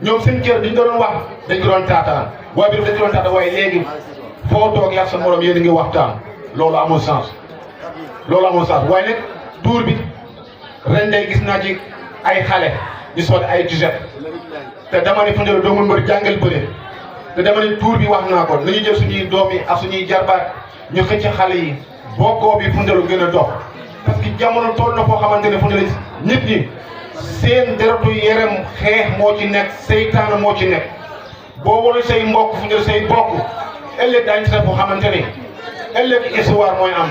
ñoom seen cër dañ doon wax dañ ko doon taataan waaye bi dañ ko doon taataan waaye léegi foo toog yàgg sa morom yéen a ngi waxtaan loolu amul sens waaye nag tuur bi ren day gis naa ci ay xale di sol ay t-shirt te dama ne fu ñu doomu mbër jàngal bëre te dama ne tuur bi wax naa ko nañu jël suñuy doom yi ak suñuy jarbaat ñu xëcc xale yi bokkoo bi fu ñu gën a dox parce que jamono toll na foo xamante ne fu ñu nit ñi seen deretu yaram xeex moo ci nekk seytaane moo ci nekk boo wala say mbokk fu ñu say bokk ëllëg daañu ci foo xamante ne ëllëg histoire mooy am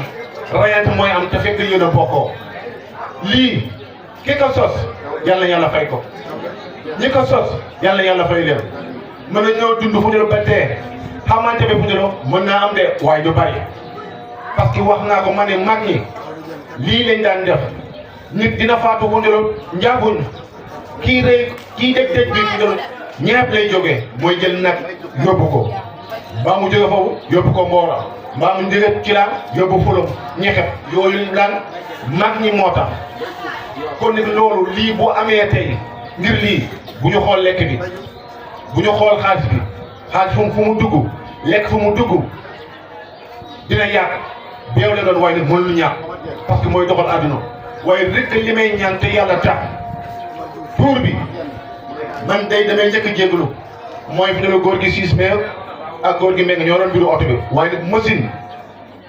rayante mooy am te fekk yéen a bokkoo lii ki ko sos yàlla yàlla fay ko ñi ko sos yàlla fay leen mën na ñëw dund fu ñu ba tee xamante bi fu ñu mën naa am de waaye du bari parce que wax naa ko ma ne mag ñi lii lañ daan def nit dina faatu fu ñu njaabuñ kii dëj bi fu ñu ñepp lay jógee mooy jël nag yóbbu ko mbaa mu jóge foofu yóbbu ko Mbora mbaa mu jóge ci laan yóbbu Fulum ñexet yooyu laan mag ñi moo tax kon nag loolu lii bu amee tey ngir lii bu ñu xool lekk bi bu ñu xool xaalis bi xaalis fu mu dugg lekk fu mu dugg dina yàq beew la doon waaye nag mënul ñàkk parce que mooy doxal àdduna waaye rek li may ñaan te yàlla tax tuur bi man day damay njëkk a jégalu mooy fi ne la góor gi 6 mai ak góor gi Mbengue ñoo doon biru oto bi waaye nag machine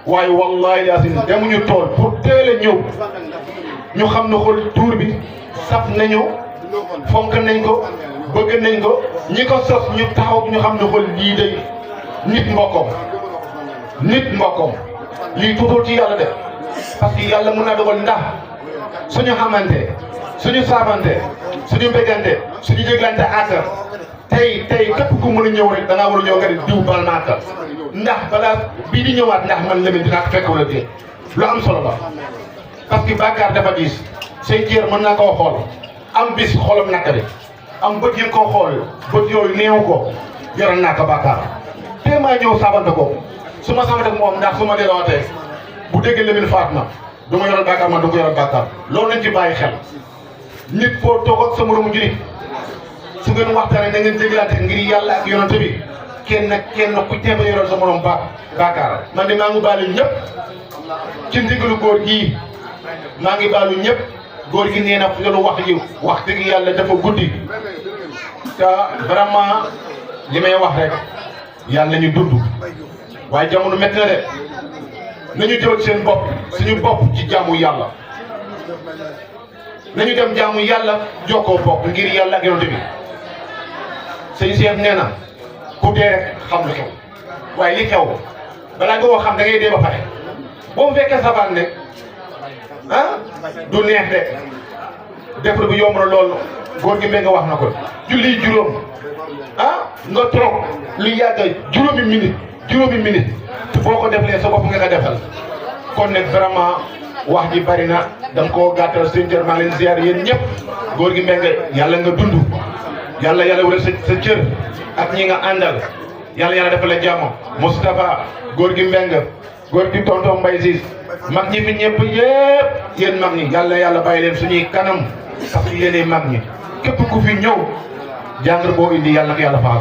waaye wallahi yaasin demuñu tool pour teel a ñëw ñu xam ne xool tuur bi saf nañu fonk nañ ko bëgg nañ ko ñi ko sos ñu taxaw ñu xam ne xool lii day nit mbokkom lii tuutul ci yàlla def parce que yàlla mën naa dogal ndax suñu xamante suñu saabante suñu mbégante suñu jéglante ak tey képp ku mën a ñëw rek da ngaa war a ñëw nga di diw bal ma ak ndax balaa bii di ñëwaat ndax man Lamine dinaa ko fekk wala déet lu am solo la parce que bàkkaar dafa diis say cër mën naa koo xool am bis xolam naka de am bët yi koo xool bët yooyu néew ko yoral naa ko bàkkaar te maa ñëw saabante ko su ma saabante moom ndax su ma delluwaatee bu déggee Lamine faat na du ma yoral bàkkaar man du ko yoral bàkkaar loolu nañ ci bàyyi xel nit foo toog ak sa moromu jullit su ngeen waxtaanee na ngeen jéglante ngir yàlla ak yonante bi kenn ku teeba yoral sa morom bàkkaar man de maa ngi baalu ñëpp ci ndigalu góor gii maa ngi baalu ñëpp góor gi nee na fu ñu wax dëgg yàlla dafa guddi te vraiment li may wax rek yàlla ñu dund waaye jamono métti na de nañu jël seen bopp suñu bopp ci jaamu yàlla nañu dem jaamu yàlla jokkoo bopp ngir yàlla ak yonent bi sëñ Cheikh nee na ku dee rek xam lu xew waaye li xew balaa nga wax xam da ngay dee ba pare boo mu fekkee sabaan ne du neex de defar bi yomb na loolu góor gi nga wax na ko julli juróom nga toog lu yàgg juróomi minute te boo ko deflee sa bopp nga ko defal kon nag vraiment wax ji bari na da nga koo gàttal seen jër maa leen ziar yéen ñëpp góor gi Mbengue yàlla nga dund yàlla wala sa cër ak ñi nga àndal yàlla defal la jàmm Moustapha góor gi Mbengue góor gi tonton Mbaye Ciss mag ñi fi ñëpp yëpp yéen mag ñi yàlla bàyyi leen suñuy kanam parce que yéenay mag ñi képp ku fi ñëw jàngar boo indi yàlla ko yàlla faal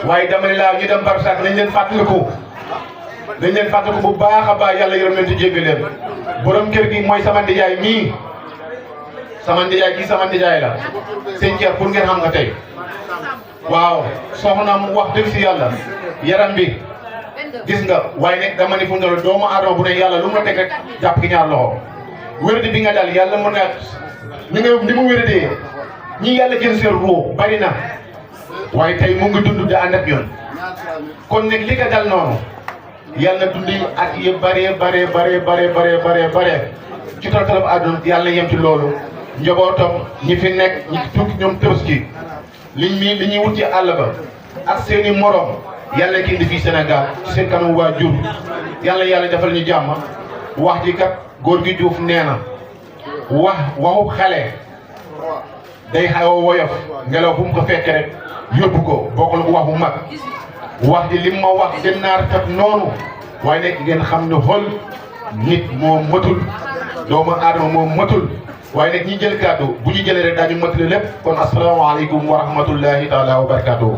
waaye dama ne laa ñu dem barsak nañ leen fàttaliku bu baax a baax yàlla yërëm leen ci jéggi leen borom kër gi mooy sama ndijaay mii sama ndijaay la sëñ Thier pour ngeen xam nga tey waaw soxna mu wax dëgg si yàlla yaram bi gis nga waaye nag dama ni fu mu doomu aadama bu ne yàlla lu mu la teg rek jàpp ki ñaar loxo wéradi bi nga dal yàlla mën na ni mu wéradee ñi yàlla jël seen ruu bari na waaye tey mu ngi dund di ànd ak yoon kon nag li ko dal noonu yàlla dundi at yi bare ci toltalab àdduna yàlla yem ci loolu njabootam ñi fi nekk ñi tukki ñoom Tabaski li ñuy wut ci àll ba ak seeni morom yàlla ki indi fii Sénégal ci seen kanam waajur yàlla defal ñu jàmm wax ji kat góor gi Diouf nee na waxu xale day xaw a woyof ngelaw fu mu ko fekke rek yóbbu ko bokkul ko wax bu mag wax ji lim ma wax den naar kat noonu waaye nekk ngeen xam ne xol nit moo matul doomu aadama moo matul waaye nag ñi jël kàddu bu ñu jëlee rek daañu matale lépp kon asalaamaaleykum wa rahmatullahi taala wa barakatuhu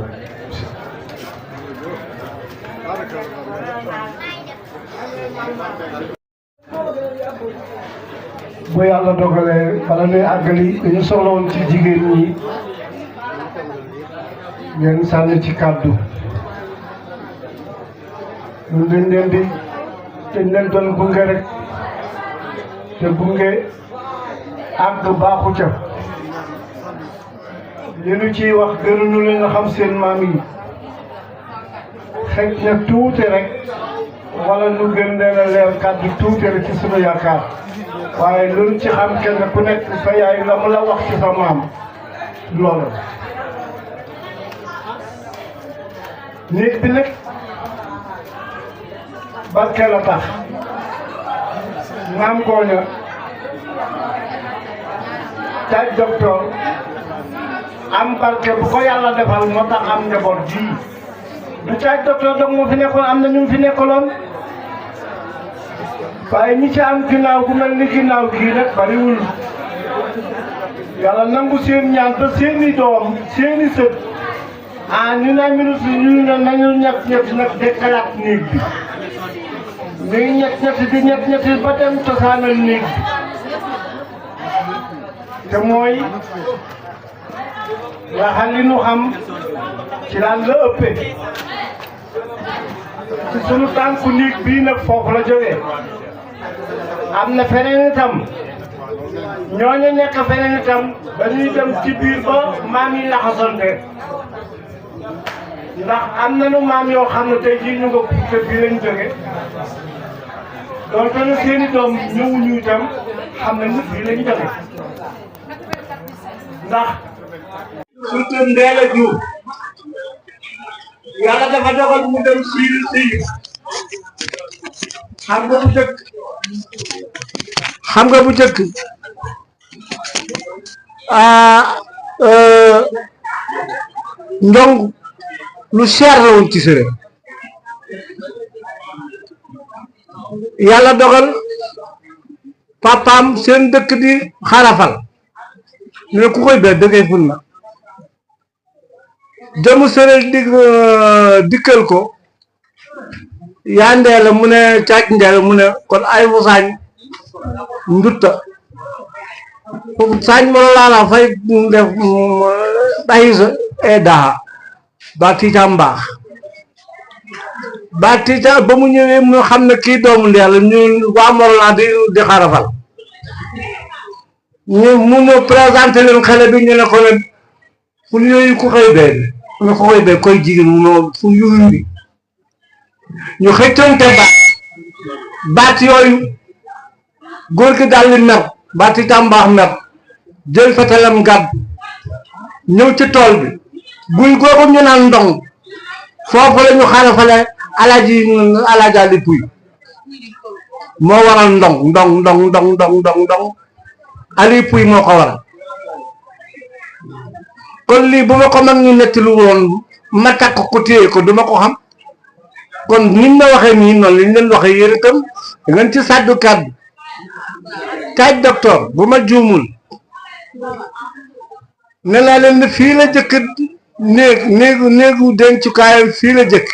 bu yàlla dogalee bala ñuy àggali dañu soxla woon ci jigéen ñi ngeen sànni ci kàddu ñun dañ leen doon gunge rek te gunge àgg baaxu ca li nu ciy wax gënuñu leen a xam seen maam yi xëj na tuuti rek wala nu gën leen a leer kàddu tuuti rek ci sunu yaakaar waaye loolu ci xam kenn ku nekk sa yaay la mu la wax ci sa maam loolu néeg bi nag barke la tax maam gooña caaj docteur am barke bu ko yàlla defal moo tax am njaboot ji du caaj docteur donc moo fi nekkoon am na ñu fi nekkaloon waaye ñi ci am ginnaaw gu mel ni ginnaaw gii nag bariwul yàlla nangu seen ñaan ba seeni doom seeni sët ñu ne ministre ñu ne nañu ñett nag dekkalaat néeg bi ñuy ñett ba dem cosaanal néeg bi te mooy waxal li nu xam ci daan la ëppee ci sunu tànku néeg bii nag foofu la jógee am na feneen itam ñooñu nekk feneen itam dañuy dem ci biir ba maam yi laxasante ndax am nañu maam yoo xam ne tey jii ñu nga kër bi lañ jóge donc nag seeni doom ñëwuñu itam xam ne nit bi lañ jóge ndax surtout Ndéla Diouf yàlla dafa dogal mu dem siiru siiru xam nga bu jëkk ndong lu cher la woon ci sëriñ yàlla dogal papaam seen dëkk di xarafal ne ku koy bee dëggee fun na jëmu sëriñ dikkal ko yaa Ndéla mu ne caaj Ndéla mu ne kon ay fu saañ ndutta saañ molo laala fay def ɗahisa e daha ba tiita mbaax ba tiita ba mu ñëwee mu xam ne kii doomu Ndéla ñu waa Morolan di xarafal mu ñëw présenté leen xale bi ñu ne ko ne fu yooyu ku koy bee mu ne ko koy bee koy jigéen mu ne fu yuyu bi ñu xëccante baat yooyu góor gi daal di mer baati tàmbaax mer jël fetalam gàdd ñëw ci tool bi guy googu ñu naan ndong foofu la ñu xarafale alaaji Ali Puy moo waral ndong Ali Puy moo ko waral kon lii bu ma ko mag ñu nettali woon ma takk ko téye ko duma ko xam kon niñ ma waxee nii noonu liñ leen waxee yéen itam da ngeen ci sàddu kàddu taaj docteur bu ma juumul ne naa leen ne fii la jëkk néegu dencukaayam fii la jëkk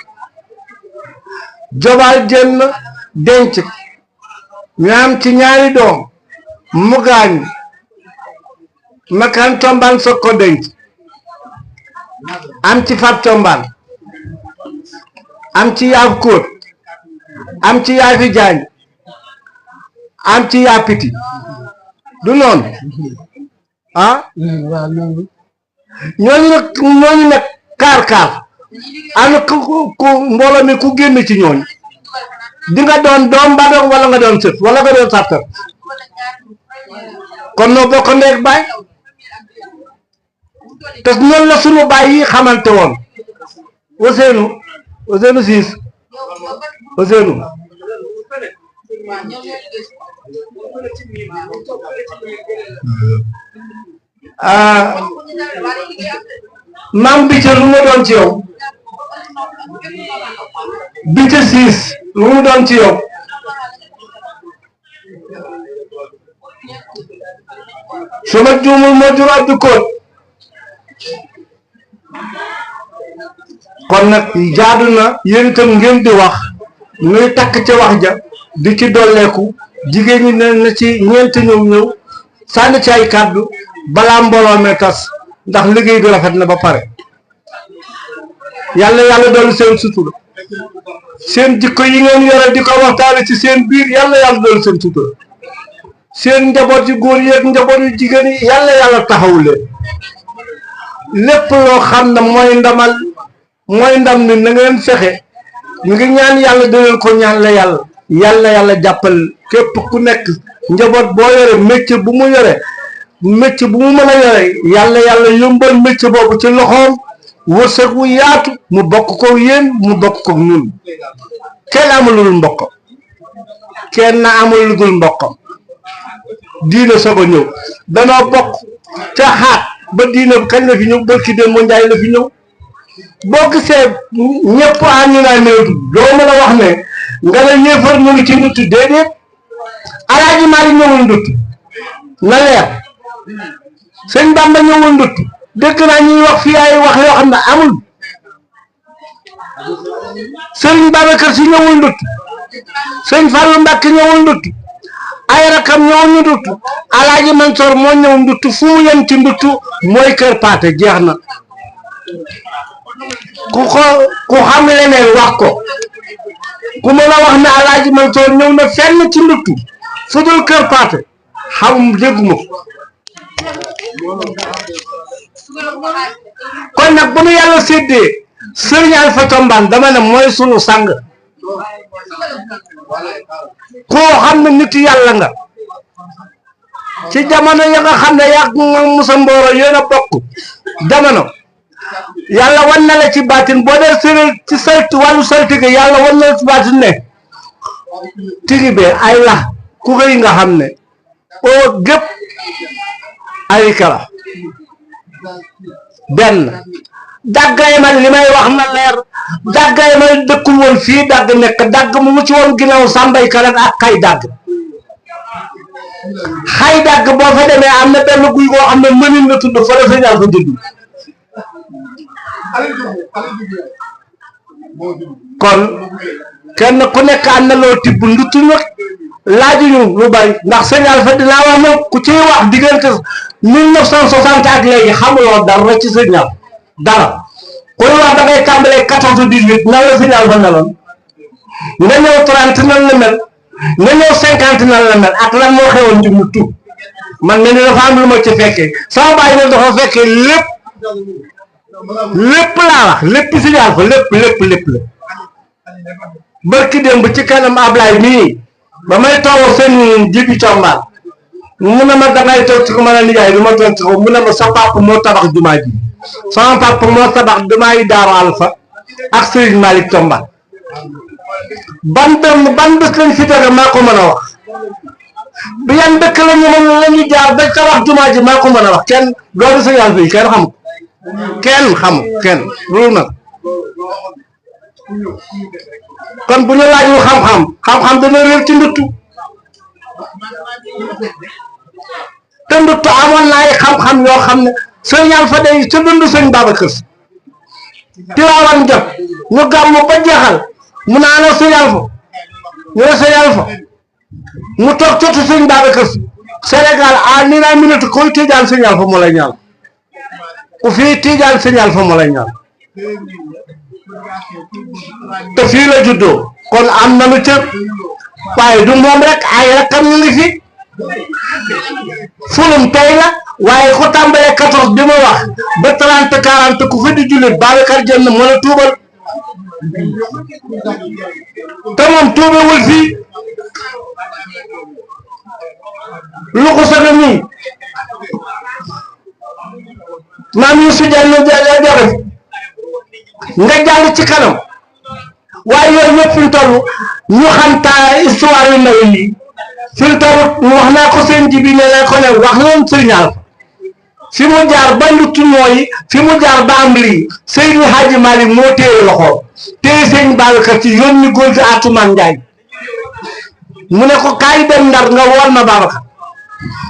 jobaal jënn denc ñu am ci ñaari doom mu gaañ makaan tombaan soog ko denc am ci fab tombaan am ci yaaf kóot am ci yaafi jaañ am ci yaapiti du noonu ah ñooñu nag kaar am ku mbooloo mi ku génn ci ñooñu di nga doon doom badoom wala nga doon sët wala nga doon sàttar kon noo bokk ndeeg baay te noonu la sunu baay yi xamante woon Ousseynou Siis Ousseynou maam bi ca lu mu doon ci yow bi ca Siis lu mu doon ci yow su ma juumul moo jur Abdu Koot kon nag jaadu na yéen itam ngeen di wax nuy takk ca wax ja di ci dolleeku jigéen ñi ne na ci ñeent ñëw sànni ci ay kàddu balaa mbooloo mee tas ndax liggéey bi rafet na ba pare yàlla dolli seen sutura seen jikko yi ngeen yore di ko waxtaane ci seen biir yàlla dolli seen sutura seen njaboot yu góor yi ak njaboot yu jigéen yi yàlla taxawu leen lépp loo xam ne mooy ndam ni na ngeen fexe ñu ngi ñaan yàlla di leen ko ñaan la yàlla jàppal képp ku nekk njaboot boo yore métier bu mu yore métier bu mu mën a yore yàlla yombal métier boobu ci loxoom wërsëg wu yaatu mu bokk ko yéen mu bokk ko ñun kenn amulul mbokkam kenn amulul mbokkam diina soog a ñëw danoo bokk ca xaat ba diina kañ la fi ñëw barki dem moo njaay la fi ñëw boo gisee ñëpp ñu naa néewtu doo mën a wax ne nga ne yéefar ñu ngi ci ndutt déedéet Alaaji Maalik ñëwul ndutt na leer sëñ Bamba ñëwul ndutt dëkk naa ñuy wax fii ay wax yoo xam ne amul sëriñ Babacar Si ñëwul ndutt sëñ Fallu Mbàkke ñëwul ndutt ay rakam ñëwul ñu ndutt Alaaji Mansoor moo ñëw ndutt fu mu yem ci ndutt mooy kër paate jeex na ku xam leneen wax ko ku mën a wax ne Alaaji Mansoor ñëw na fenn ci ndutt fu dul kër paate xam dégguma ko kon nag bu nu yàlla séddee sëriñ Alpha Tombane dama ne mooy sunu sang koo xam ne nit yàlla nga ci jamono ya nga xam ne yàgg nga Musa Mbooro yéen a bokk jamono yàlla wan na la ci baatin boo dee sëriñ ci wàllu saltige yàlla wan na la ci baatin ne tigi bee ay la ku xëy nga xam ne oo gépp ay kala benn dàggay man li may wax na leer dàggay man dëkkul woon fii dàgg nekk dàgg mu mu ci woon ginnaaw sàmbay karak ak xay dàgg boo fa demee am na benn guy goo xam ne mënin nga tudd fa la fa ñaar fa judd kon kenn ku nekk am na loo tibb ndutu nag laajuñu lu bari ndax sëñ Alpha dinaa wax nag ku ciy wax diggante 1960 ak léegi xamuloo dara ci sëñ Alpha dara koy wax da ngay tàmbalee 14-18 nan la sëñ Alpha meloon nga ñëw 30 nan la mel nga ñëw 50 nan la mel ak lan moo xewoon ci mu tuub man mel ni dafa am lu ma ci fekkee sama baay ne dafa fekkee lépp laa wax lépp sëñ Alpha lépp la barki démb ci kanam Ablaye mii ba may toog seen Jibi Combaan mu ne ma dangay toog ci ko mën a nijaay du ma toog ci ko mu ne ma sa papa moo tabax jumaa ji sama papa moo tabax jumaa yi Daaru Alpha ak Serigne Malick Tomba ban bés lañ fi jóge maa ko mën a wax bi yan dëkk la ñu jaar ba tabax jumaa ji maa ko mën a wax kenn loolu sa yàlla bi kenn xam loolu nag kon bu ñu laajul xam-xam dana réer ci nduttu te nduttu amoon na ay xam-xam yoo xam ne sëñ Alpha day sa dund sëñ Babacar Si Tiwaawan jot ñu gàmm ba jeexal mu ne ana sëñ Alpha ñu ne sëñ Alpha mu toog cotu sëñ Babacar Si Sénégal ni naa minute koy tiijaan sëñ Alpha moo lay ñaan ku fii tiijaan sëñ Alpha moo lay ñaan te fii la juddoo kon am na lu cër waaye du moom rek ay rakkam ñu ngi fi fulum tey la waaye ku tàmbalee 14 bi ma wax ba 30 40 ku fi di jullit Babacar Dieng mën a tuubal te moom tuubewul fii lu ko soxla nii maam yu si jàll joxe nga jàll ci kanam waaye yooyu yëpp fi mu toll ñu xam histoire yu ndaw yi fi mu toll wax naa ko seen ji bi ne ko ne wax leen Sëriñ Alpha fi mu jaar ba nduttu mooy fi mu jaar ba am lii Seydi Hadji Malick moo téye loxoom téye sëñ Babacar Si yónni góor gi Atumaan Njaay mu ne ko kaay dem Ndar nga wool ma Babacar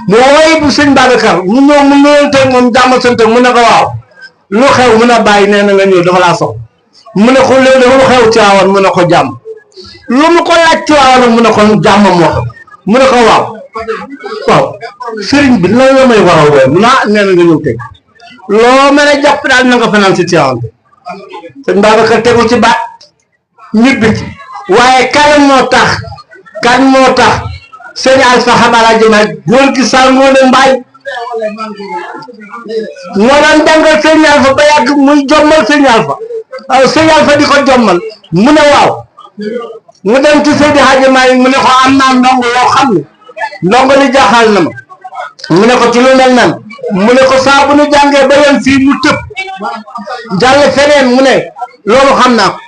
mu woy bu sëñ Babacar mu ñëw mu ñëwante moom jàmm sant mu ne ko waaw lu xew mu ne bàyyi nee na nga ñëw dafa laa sox mu ne ko léegi dafa lu xew Tiwaawan mu ne ko jàmm lu mu ko laaj Tiwaawan mu ne ko jàmm moo xam mu ne ko waaw sëriñ bi lan la may war a wooye mu nee na nga ñëw teg loo mën a jàpp daal na nga fanaan si Tiwaawan sëñ Babacar tegu ci baat ñibbi ci waaye kan moo tax sëñ Alpha xamal a jëma góor gi Sangoone Mbaay moo daan jàngal sëñ Alpha ba yàgg muy jommal sëñ Alpha di ko jommal mu ne waaw mu dem ci Seydi Hadji Malick mu ne ko am naa ndongo loo xam ne ndongo li jaaxal na ma mu ne ko ci lu mel nan mu ne ko saa bu nu jàngee ba yem fii mu tëb jàll feneen mu ne loolu xam naa ko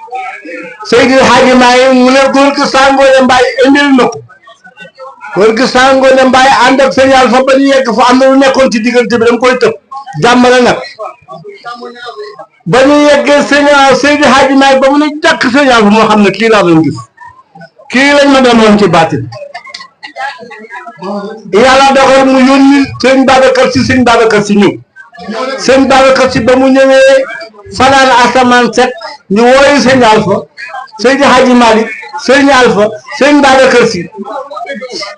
Seydi Hadji Malick mu ne góor gi Sangoone Mbaay indil na ko góor gi Sangoone Mbaay ànd ak sëñ Alpha ba ñu yegg fa am na lu nekkoon ci diggante bi dama koy tëb jàmmale nag ba ñu yeggee Seydi Hadji Malick ba mu ne jàkk sëñ Alpha moo xam ne kii laa doon gis kii lañ ma doon woon ci baatin yàlla dogal mu yónni sëñ Babacar Si ñëw sëñ Babacar Si ba mu ñëwee fanaan asamaan set ñu wooyu sëñ Alpha Seydi Hadji Malick sëñ Alpha sëñ Babacar Si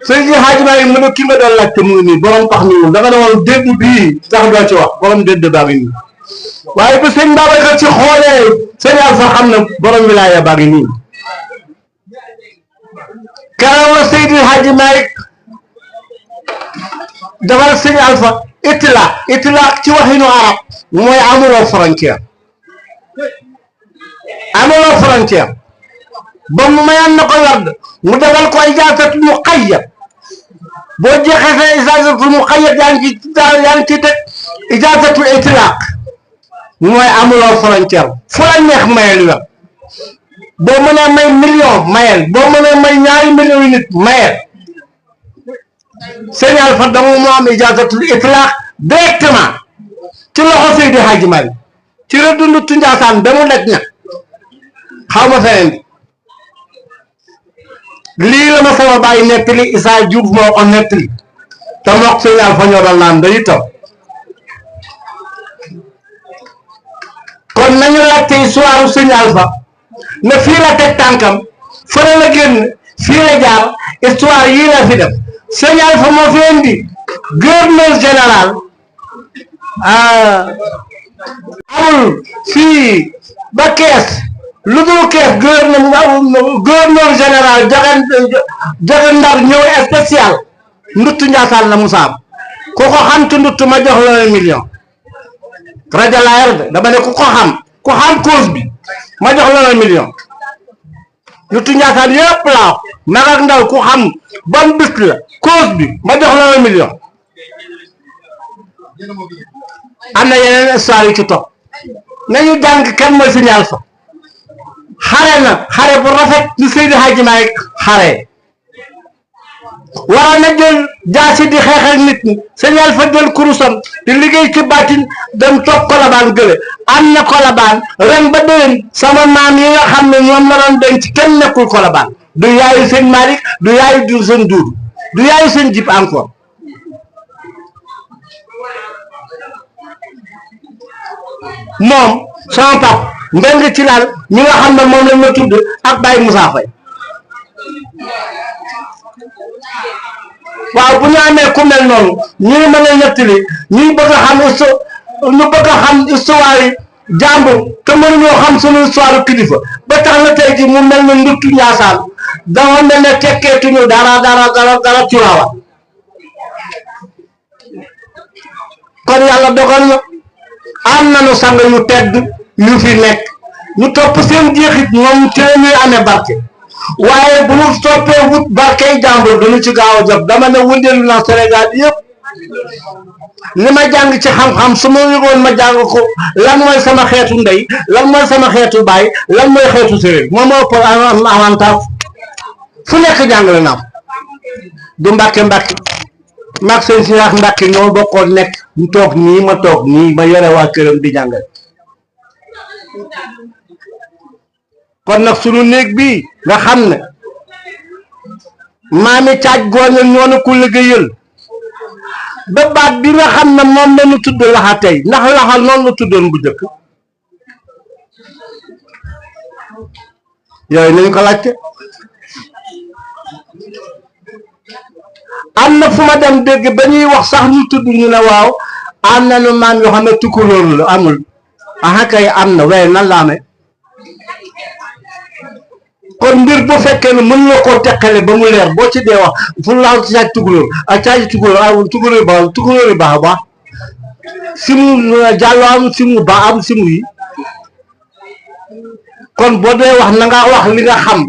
Seydi Hadji Malick mu ne ki nga doon laajte mu ngi nii borom pax mi da nga ne woon dédd bii tax doo ci wax borom dédd baa ngi nii waaye ba sëñ Babacar Si xoolee sëñ Alpha xam ne borom wilaaya baa ngi nii keroog la Seydi Hadji Malick defal sëñ Alpha itlaq ci waxinu arab mooy amuloo frontière ba mu mayoon na ko werd mu defal ko ijaazatul muqayyad boo jeexee sa ijaazatul muqayyad yaa ngi ci teg ijaazatul itlaq mooy amuloo frontière fu la neex mayel wer boo mënee may million mayel boo mënee may ñaari million yi nit mayel sëñ Alpha dama moo am ijaazatul itlaq directement ci loxo Seydi Hadji Malick ci la dund Tunjaasaan ba mu daj na xaw ma feneen lii la ma sama bàyyi nettali Issa Diouf moo ko nettali te mook sëñ Alpha ñoo doon naan day taw kon nañu laajte histoire sëñ Alpha ne fii la teg tànkam fële la génn fii la jaar histoire yii la fi def sëñ Alpha moo fi indi gouverneur général amul fii ba kees lu dul kees gouverneur général joxe Ndar ñëw spécial nduttu Njaasaan la Musaam ku ko xam tu nduttu ma jox la 1 million rajo laa yor de dama ne ku xam cause bi ma jox la 1 million nduttu Njaasaan yëpp laa mag ak ndaw ku xam ban bis la cause bi ma jox la 1 million am na yeneen histoire yu ci topp nañu jàng kan mooy Sëñ Alpha xare na xare bu rafet ni Seydi Hadji Malick xare waroon na jël jaasi di xeex ak nit ñi Sëñ Alpha jël kurusam di liggéey ci baatin dem toog Kolobaan gële am na Kolobaan ren ba déwén sama maam yi nga xam ne ñoom la doon denc kenn nekkul Kolobaan du yaayu Sëñ Malick du yaayu du Sëñ Duudu du yaayu Sëñ Jib encore moom sama pap Mbengue ci laal ñi nga xam ne moom lañ ma tudd ak Baye Moussa Faye waaw bu ñu amee ku mel noonu ñu ngi mën a nettali ñu bëgg a xam ñu bëgg a xam histoire yi jàmbur te mënuñoo xam sunu histoire kilifa ba tax na tey ji mu mel ne nduttu Njaasaan dama mel ne tekkeetuñu dara Tiwaawan kon yàlla dogal na am nañu sang yu tedd yu fi nekk ñu topp seen jeexit ñoom ci la ñuy amee barke waaye bu ñu toppee wut barkey jàmbur duñu ci gaaw a jot dama ne wëndeelu na Sénégal yëpp li ma jàng ci xam-xam su ma yëgoon ma jàng ko lan mooy sama xeetu ndey lan mooy sama xeetu baay lan mooy xeetu séréer moom moo ëpp avantage fu nekk jàngale naa du Mbàkke maag sëñ si wax Mbàkke ñoo bokkoon nekk ñu toog nii ma toog nii ma yore waa këram di jàngale kon nag sunu néeg bii nga xam ne maami caaj gooña ñoonu ku liggéeyal ba baat bi nga xam ne moom lañu tudd laxa tey ndax laxa noonu la tuddoon bu njëkk yooyu nañ ko laajte am na fu ma dem dégg ba ñuy wax sax ñu tudd ñu ne waaw am na nu maam yoo xam ne tukulóor la amul aha kay am na waaye nan la amee kon mbir bu fekkee ne mën nga koo teqale ba mu leer boo ci dee wax fu laaw ci caaj tukulóor ak caaj tukulóor tukulóor yi baax a baax simu jàllo am simu ba am simu yi kon boo dee wax na nga wax li nga xam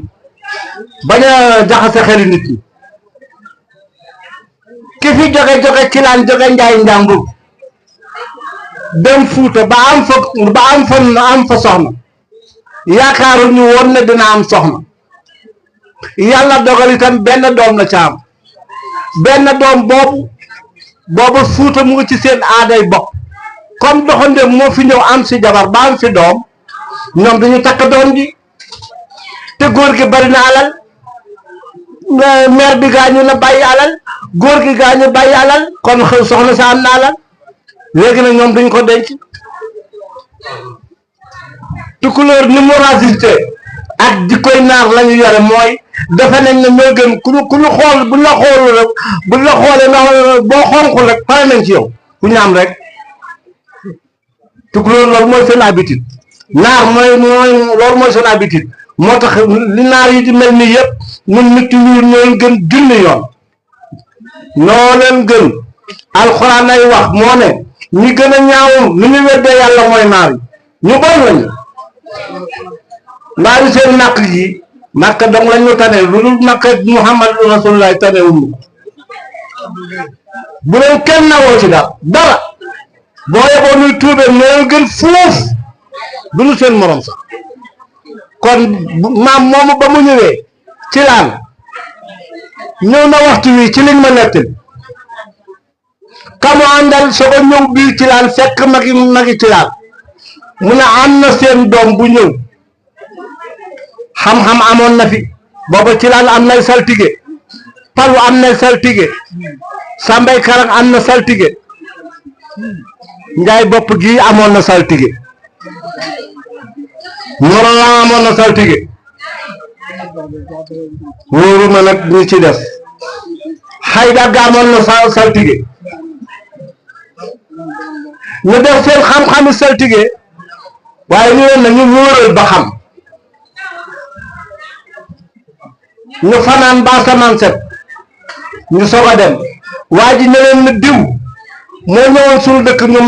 bañ a jaxase xeli nit ñi ki fi joge ci laan joge njaay njàmbur dem Fuuta ba am fa soxna yaakaaru ñu woon ne dina am soxna yàlla dogal itam benn doom la ca am benn doom boobu Fuuta mu ngi ci seen aaday bopp comme doxandéem moo fi ñëw am si jabar ba am fi doom ñoom dañu takk doom ji te góor gi bari na alal mère bi gaañu na bàyyi alal góor gi gaañu bàyyi alal kon soxna sa am na alal léegi nag ñoom duñ ko denc tukulóor ni mu résisté ak jikkoy naar la ñu yore mooy dafa nañ ne ñoo gën ku ñu xool buñ la xoolu rek buñ la xoolee nga boo xonqul rek pare nañ ci yow ku ñu am rek tukulóor loolu mooy seen habitude naar loolu mooy seen habitude moo tax li naar yi di mel ni yëpp ñun nit ñuul ñoo leen gën junni yoon ñoo leen gën alxuraan ay wax moo ne ñi gën a ñaawum ni ñu weddee yàlla mooy naar yi ñu bon lañu naar yi seen nàkk yi nàkk dong lañu tane lu dul nàkk Muhammad rasulullah tane wuñu bu leen kenn nawoo ci dara boo yeboo nuy tuubee ñoo gën fuuf du ñu seen morom sax kon maam moomu ba mu ñëwee ci laan ñëw na waxtu wi ci liñ ma nettali kamu àndal soo ko ñëw bii ci laan fekk magi ci laan mu ne am na seen doom bu ñëw xam-xam amoon na fi booba ci laan am nay saltige palu am nay saltige sambay karang am na saltige njaay bopp gi amoon na saltige ñoro la amoon na saltige wóoruma nag ñu ci des xayda ga amoon na saltige ñu def seen xam-xami saltige waaye ñu leen na ñu wóoral ba xam ñu fanaan ba asamaan set ñu soog a dem waa ji ne leen na diw moo ñëwoon suñu dëkk ñu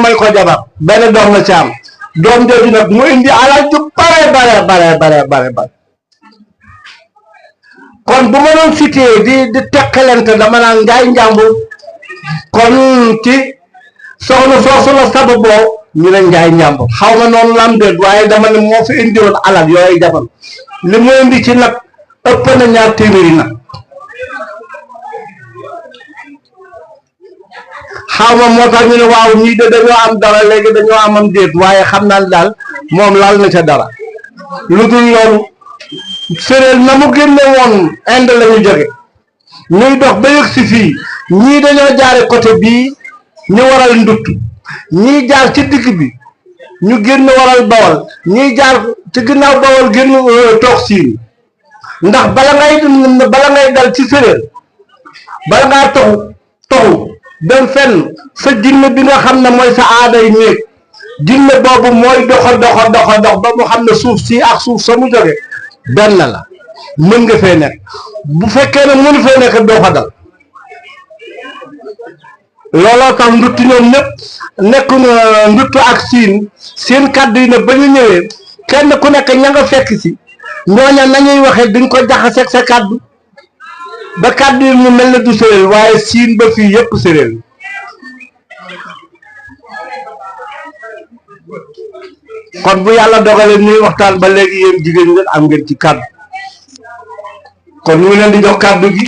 may ko jabar benn doom la ci am doom jooju nag mu indi alal ju bare kon bu ma doon cité di tekkalante dama naan njaay njàmbur kon ci soxna soosu la sababoo ñu ne njaay njàmbur xaw ma noonu lam déet waaye dama ne moo fi indiwoon alal yooyu jamono li mu indi ci nag ëpp na 2 téeméeri nag xaw ma moo tax ñu ne waaw ñii de dañoo am dara léegi dañoo amam déet waaye xam naa ne daal moom laal na ca dara lu dul loolu séréer na mu génne woon Inde la ñu jóge ñuy dox ba yëg si fii ñii dañoo jaare côté bii ñu waral ndutt ñii jaar ci digg bi ñu génn waral bawal ñii jaar ci ginnaaw bawal génn toog siin ndax bala ngay dal ci séréer bala ngaa toxu dem fenn sa jinne bi nga xam ne mooy sa aaday néeg jinne boobu mooy dox ba mu xam ne suuf si ak suuf sa mu jóge benn la mën nga fee nekk bu fekkee ne mënu fee nekk doo fa dal looloo tax ndutt ñoom ñëpp nekk na ndutt ak seen kàddu yi ne ba ñu ñëwee kenn ku nekk ña nga fekk si ñooña nañuy waxee duñ ko jaxaseeg sa kàddu ba kàddu yi mu mel ne du séréer waaye siin ba fii yëpp séréer kon bu yàlla dogalee ñuy waxtaan ba léegi yéen jigéen ngeen am ngeen ci kàddu kon ñu leen di jox kàddu gi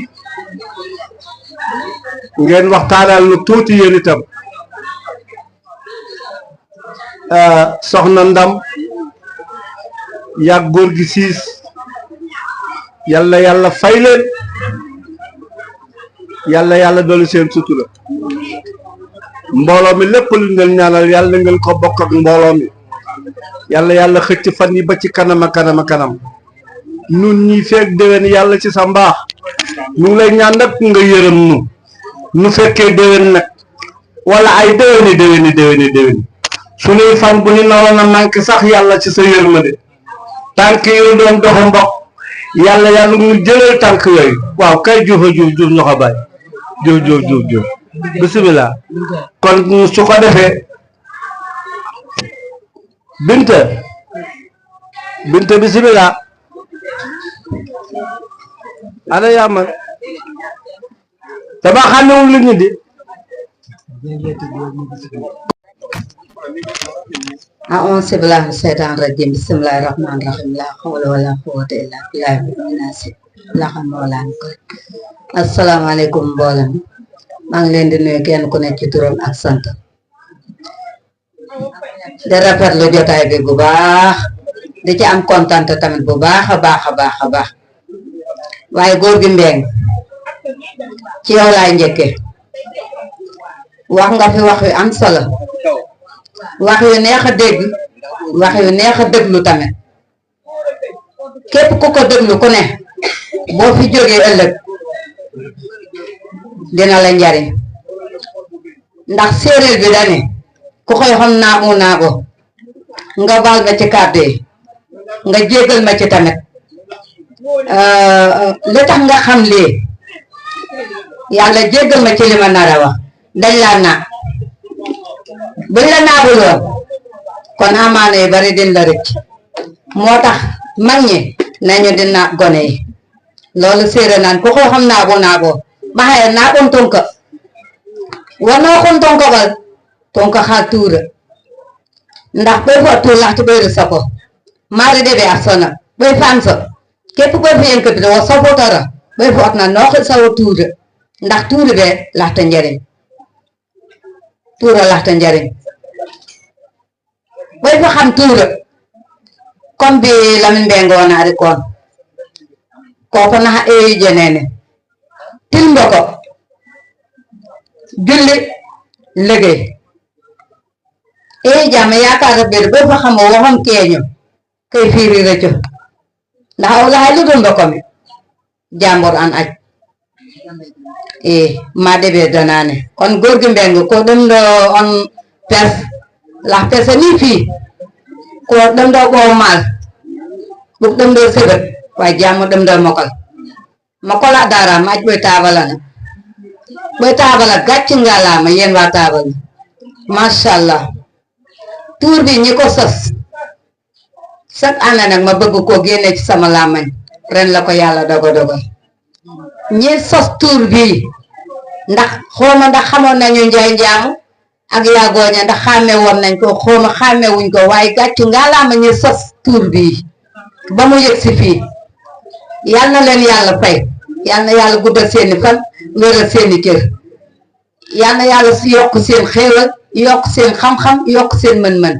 ngeen waxtaanal lu tuuti yéen itam soxna Ndam yàgg góor gi siis yàlla fay leen yàlla dolli seen sutura mbooloo mi lépp lu ngeen ñaanal yàlla ngeen ko bokk ak mbooloo mi yàlla xëcc fan yi ba ci kanam nun ñi feeg déwén yàlla ci sa mbaax ñu ngi lay ñaan nag nga yërëm nu fekkee déwén nag wala ay déwéni suñuy fan bu ñu naroon a manqué sax yàlla ci sa yërmande tànk yu doon doxu mbokk yàlla ñu jëlal tànk yooyu waaw kay juufa juuf ñoxo baay juuf bisimilah kon su ko defee Binta bisimilah ana yaman dama xamewul li ñu di a'uuzu billaahi mina shaytaani rajiim bismillaahi rahmaani rahiim laa hawla wa laa quwwata illaa billaahi la xam moolaan ko asalaamaaleykum mboolem maa ngi leen di nuyu kenn ku nekk ci turam ak sant de rafetlu jotaay bi bu baax di ci am kontaan tamit bu baax a baax waaye góor gi Mbeng ci yow laay njëkke wax nga fi wax yu am solo wax yu neex a dégg wax yu neex a déglu tamit képp ku ko déglu ku ne boo fi jógee ëllëg dina la njariñ ndax séeréer bi dane ku koy xam naa ko nga baal ma ci kàddu yi nga jéggal ma ci tamit li tax nga xam lii yàlla jéggal ma ci li ma nar a wax dañ laa naa buñ la naabuloon kon amaana yu bari din la rëcc moo tax mag ñi nañu di naab gone yi loolu séeréer naan ku ko xam naabo maxaye naabon tonka wanoo kon tonka bal tonka xaal tuura ndax ɓoy fo tuur laxti ɓoyru sako maari ɗeɓe a sona ɓoy faam so képp ɓoy fi yen këpita wo sopotoro ɓoy fo otna nooxi sawo tuura ndax tuuri ɓe laxta njariñ tuura laxta njariñ ɓoy fo xam tuura comme bi Lamin Mbengue wonaari koon koko naxa eyi jenene tilmbo ko julli liggéey eyi jàmm yaakaar ɓeɗo ɓoy fo xam o woxon keeño kay fiiri rëcco ndax o laxay ludul mboko mi jàmbur an aj ma ɗeɓe donane kon góor gi Mbengue ko ɗum ɗo on pes lax pese ni fii ko ɗum ɗo ɓoow maal ɓuk ɗum ɗo sebet way jàmm ɗum ɗo mokol a darama aj ɓoy tabalana ɓoy tabala gàcci ngalama yen wa tabal machallah tuur bi ñi ko sos chaque année nag ma bëgg ko génne ci sama làmmañ ren la ko yàlla dogal ñi sos tuur bi ndax xooma ndax xamoon nañu Njaay Njaamu ak Yagooña ndax xàmme woon nañ ko xooma xàmme wuñ ko waaye gàccu ngaalaama ñi sos tuur bi ba mu yëg si fii yal na leen yàlla fay yal na yàlla guddal seeni fan wéral seeni cër yal na yàlla yokk seen xéewal yokk seen xam-xam yokk seen mën-mën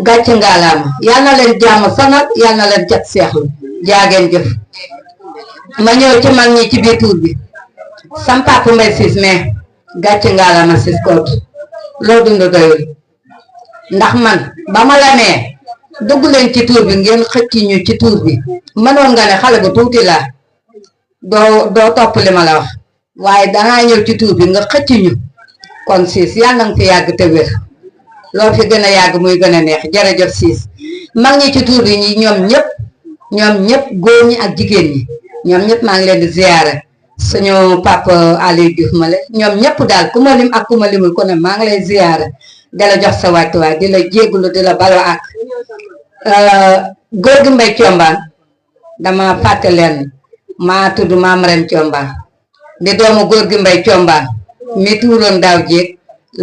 gàcc ngaalaama yal na leen jàmm sonal yal na leen cat seexlu jaageen jëf ma ñëw ci mag ñi ci biir tuur bi sam papa Mbay Siis mais gàcc ngaalaama Siis koot loo dund doyul ndax man ba ma la nee dugg leen ci tuur bi ngeen xëcc ñu ci tuur bi mënoon nga ne xale bu tuuti laa doo topp li ma la wax waaye dangaa ñëw ci tuur bi nga xëcc ñu kon Siis yàlla nga fi yàgg te wér loo fi gën a yàgg muy gën a neex jërëjëf Siis mag ñi ci tuur bi ñi ñoom ñëpp góor ñi ak jigéen ñi ñoom ñëpp maa ngi leen di ziyaare suñu papa Aliou Diouf ma le ñoom ñëpp daal ku ma lim ak ku ma limul ku ne maa ngi lay ziyaare di la jox sa wàccuwaay di la jéggulu di la balo ak góor gi Mbay Combaan dama fàtte leen maa tudd Maam Ren Combaan di doomu góor gi Mbay Combaan mi tuuroon daaw jéeg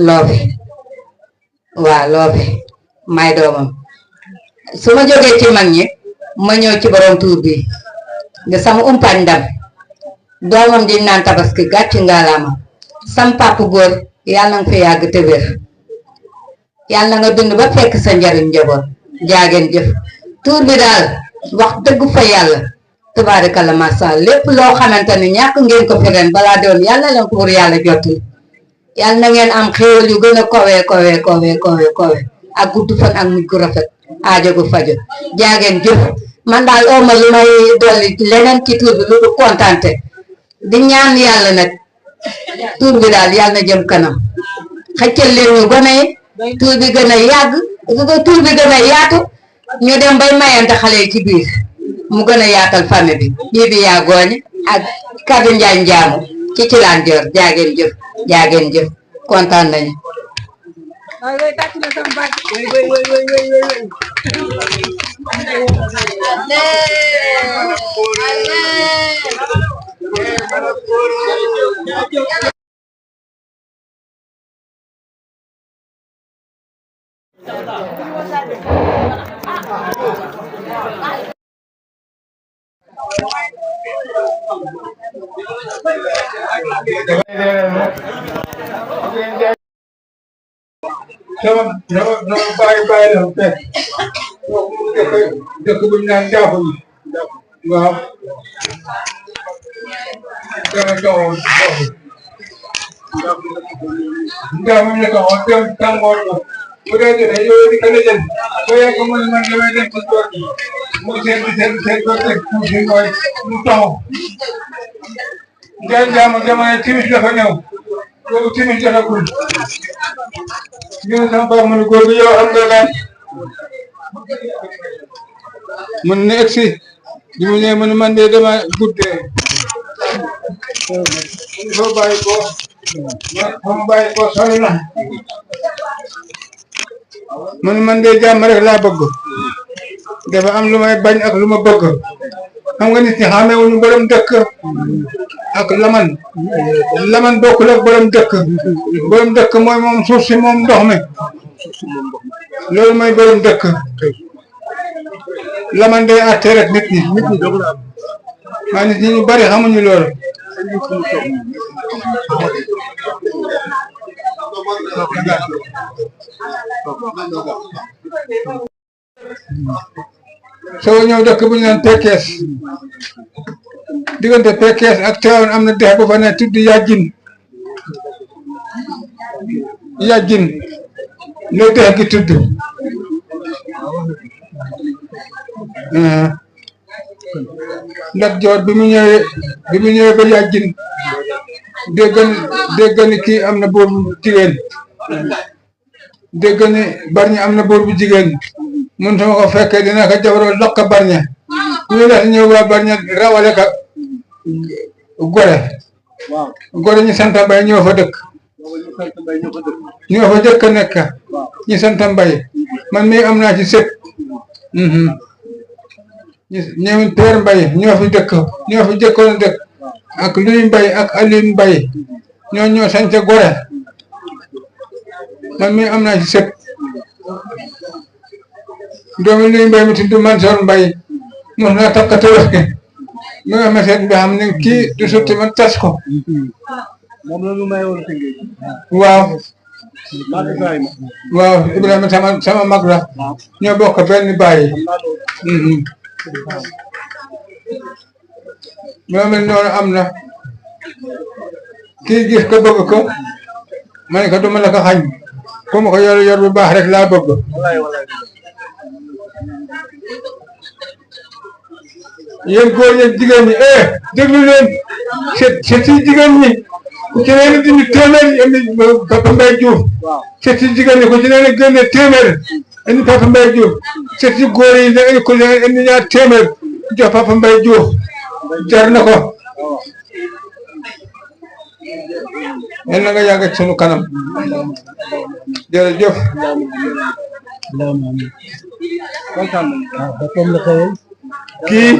loofe waaw loofe may doomam su ma jógee ci mag ñi ma ñëw ci borom tuur bi di sama umpaañ ndam doomam diñ naan Tabaski gàcc ngaalaama sam papa góor yàlla nga fi yàgg te wér yàlla nga dund ba fekk sa njariñ njaboot jaageen jëf tuur bi daal wax dëgg fa yàlla tubaarikalla masha lépp loo xamante ne ñàkk ngeen ko fi ren balaa doon yàlla leen ko pour yàlla jottali yàlla na ngeen am xéewal yu gën a kowe ak gudd fan ak mujj gu rafet aajo gu fajo jaageen jëf man daal ooma lu may dolli leneen ci tuur bi lu du kontante di ñaan yàlla nag tuur bi daal yàlla na jëm kanam xëccal leen ñu gone yi tuur bi gën a yàgg tuur bi gën a yaatu ñu dem bay mayante xale yi ci biir mu gën a yaatal famille bi bii bi Yagooña ak Kadu Njaay Njaamu ci laan joor jaageen jëf kontaan nañu sama bàyyi la fekk dëkk bu ñu naan Njaaxu waaw dama taxawoon Njaaxu la taxawoon dem tàngoor ba bu dee jotee yow di kala jël boo yàgg mu ne man damay dem ci tool yi mu seen ko teg tuuti mooy mu taxaw Njaay Njaamu jamono timis dafa ñëw boobu timis jotagul ñun sama baax ma ne góor gi yow am nga lan mun ne egsi bi mu ñëwee man man de dama guddee soo bàyyi ko ma bàyyi ko sori na man de jàmm rek laa bëgg dafa am lu may bañ ak lu ma bëgg xam nga nit ñi xamewuñu borom dëkk ak laman bokkul ak borom dëkk mooy moom suuf si moom ndox mi loolu mooy borom dëkk laman day àtte rek nit ñi waaye nit ñi ñu bari xamuñu loolu soo ñëw dëkk bu ñu naan Pekes diggante Pekes ak Tivaouane am na dex bu fa ne tudd Yajjin le dex gi tudd Lat Joor bi mu ñëwee ba Yajjin dégg ni kii am na buur bu jigéen dégg ni Barñi am na buur bu jigéen mun sama ko fekkee dina ko jabaroo lokka Barña ñu def ñëw waa Barña rawale ka gore ñu sant Mbay ñoo fa dëkk ñoo fa jëkk nekk ñu sant Mbay man mii am naa ci sët ñëw Peer Mbay ñoo fi jëkkoon dëkk ak Luy Mbay ak Aline Mbay ñoo sañ ca Gore man mi am naa ci sët doomi Luy Mbay mi tudd Mansour Mbay mos naa takk Tabaski mi nga ma seet bi xam ne kii du sotti man tas ko waaw waaw Ibrahima sama mag la ñoo bokk benn baay moom it noonu am na kii gis ko bëgg ko ma ne ko duma la ko xañ ku ma ko yor bu baax rek laa bëgg yéen góor ñi jigéen ñi déglu leen seet si jigéen ñi ku ci leen dindi téeméer indi Papa Mbaye Diouf seet si jigéen ñi ku ci leen génne téeméer indi Papa Mbaye Diouf seet si góor yi ne ku leen indi ñaar téeméer jox Papa Mbaye Diouf jar na ko yal na nga yàgg ci sunu kanam jërëjëf kii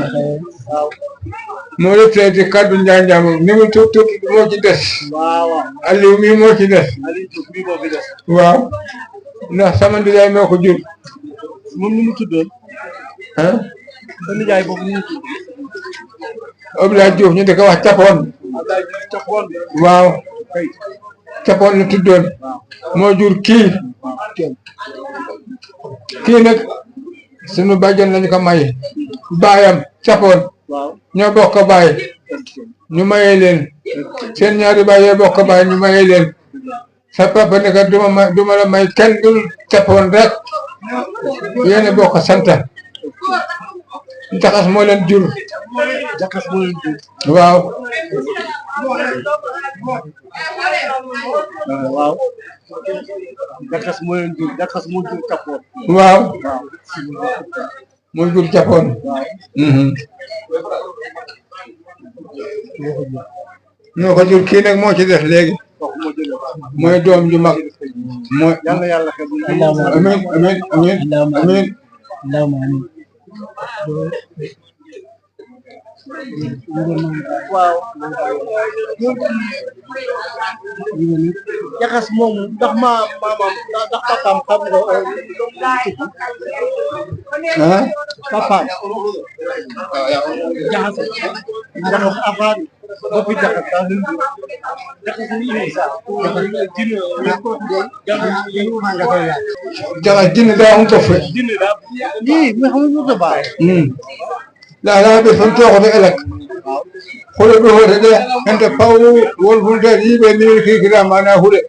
moo la traité kaddu Njaay ni mu tuut moo ci des Aliou mii moo ci des waaw ndax sama ndijaay moo ko jur moom ni mu tuddoon ah sa nijaay boobu ni mu tudd Abdoulaye Diouf ñu di ko wax Capoon waaw Capoon la tuddoon moo jur kii nag sunu bàjjen lañu ko may baayam Capoon ñoo bokk baay ñu mayee leen seen ñaari baay yoo bokk baay ñu mayee leen sa papa ne ko duma la may kenn dul Capoon rek yéen a bokk sant jaxas moo leen jur waaw jaxas moo leen jur jaxas moo jur Capoon waaw moo jur Capoon ñoo ko jur kii nag moo ci def léegi mooy doom ju mag mooy amiin waaw jaxas moomu ndax maamam ndax papaam xam nga papaam jaxas avant boppi jaxas jaxas jinne daa am ko fe la be fon to ko elak hole do hore de ente paw wol fulde yibe ni ki kira mana hule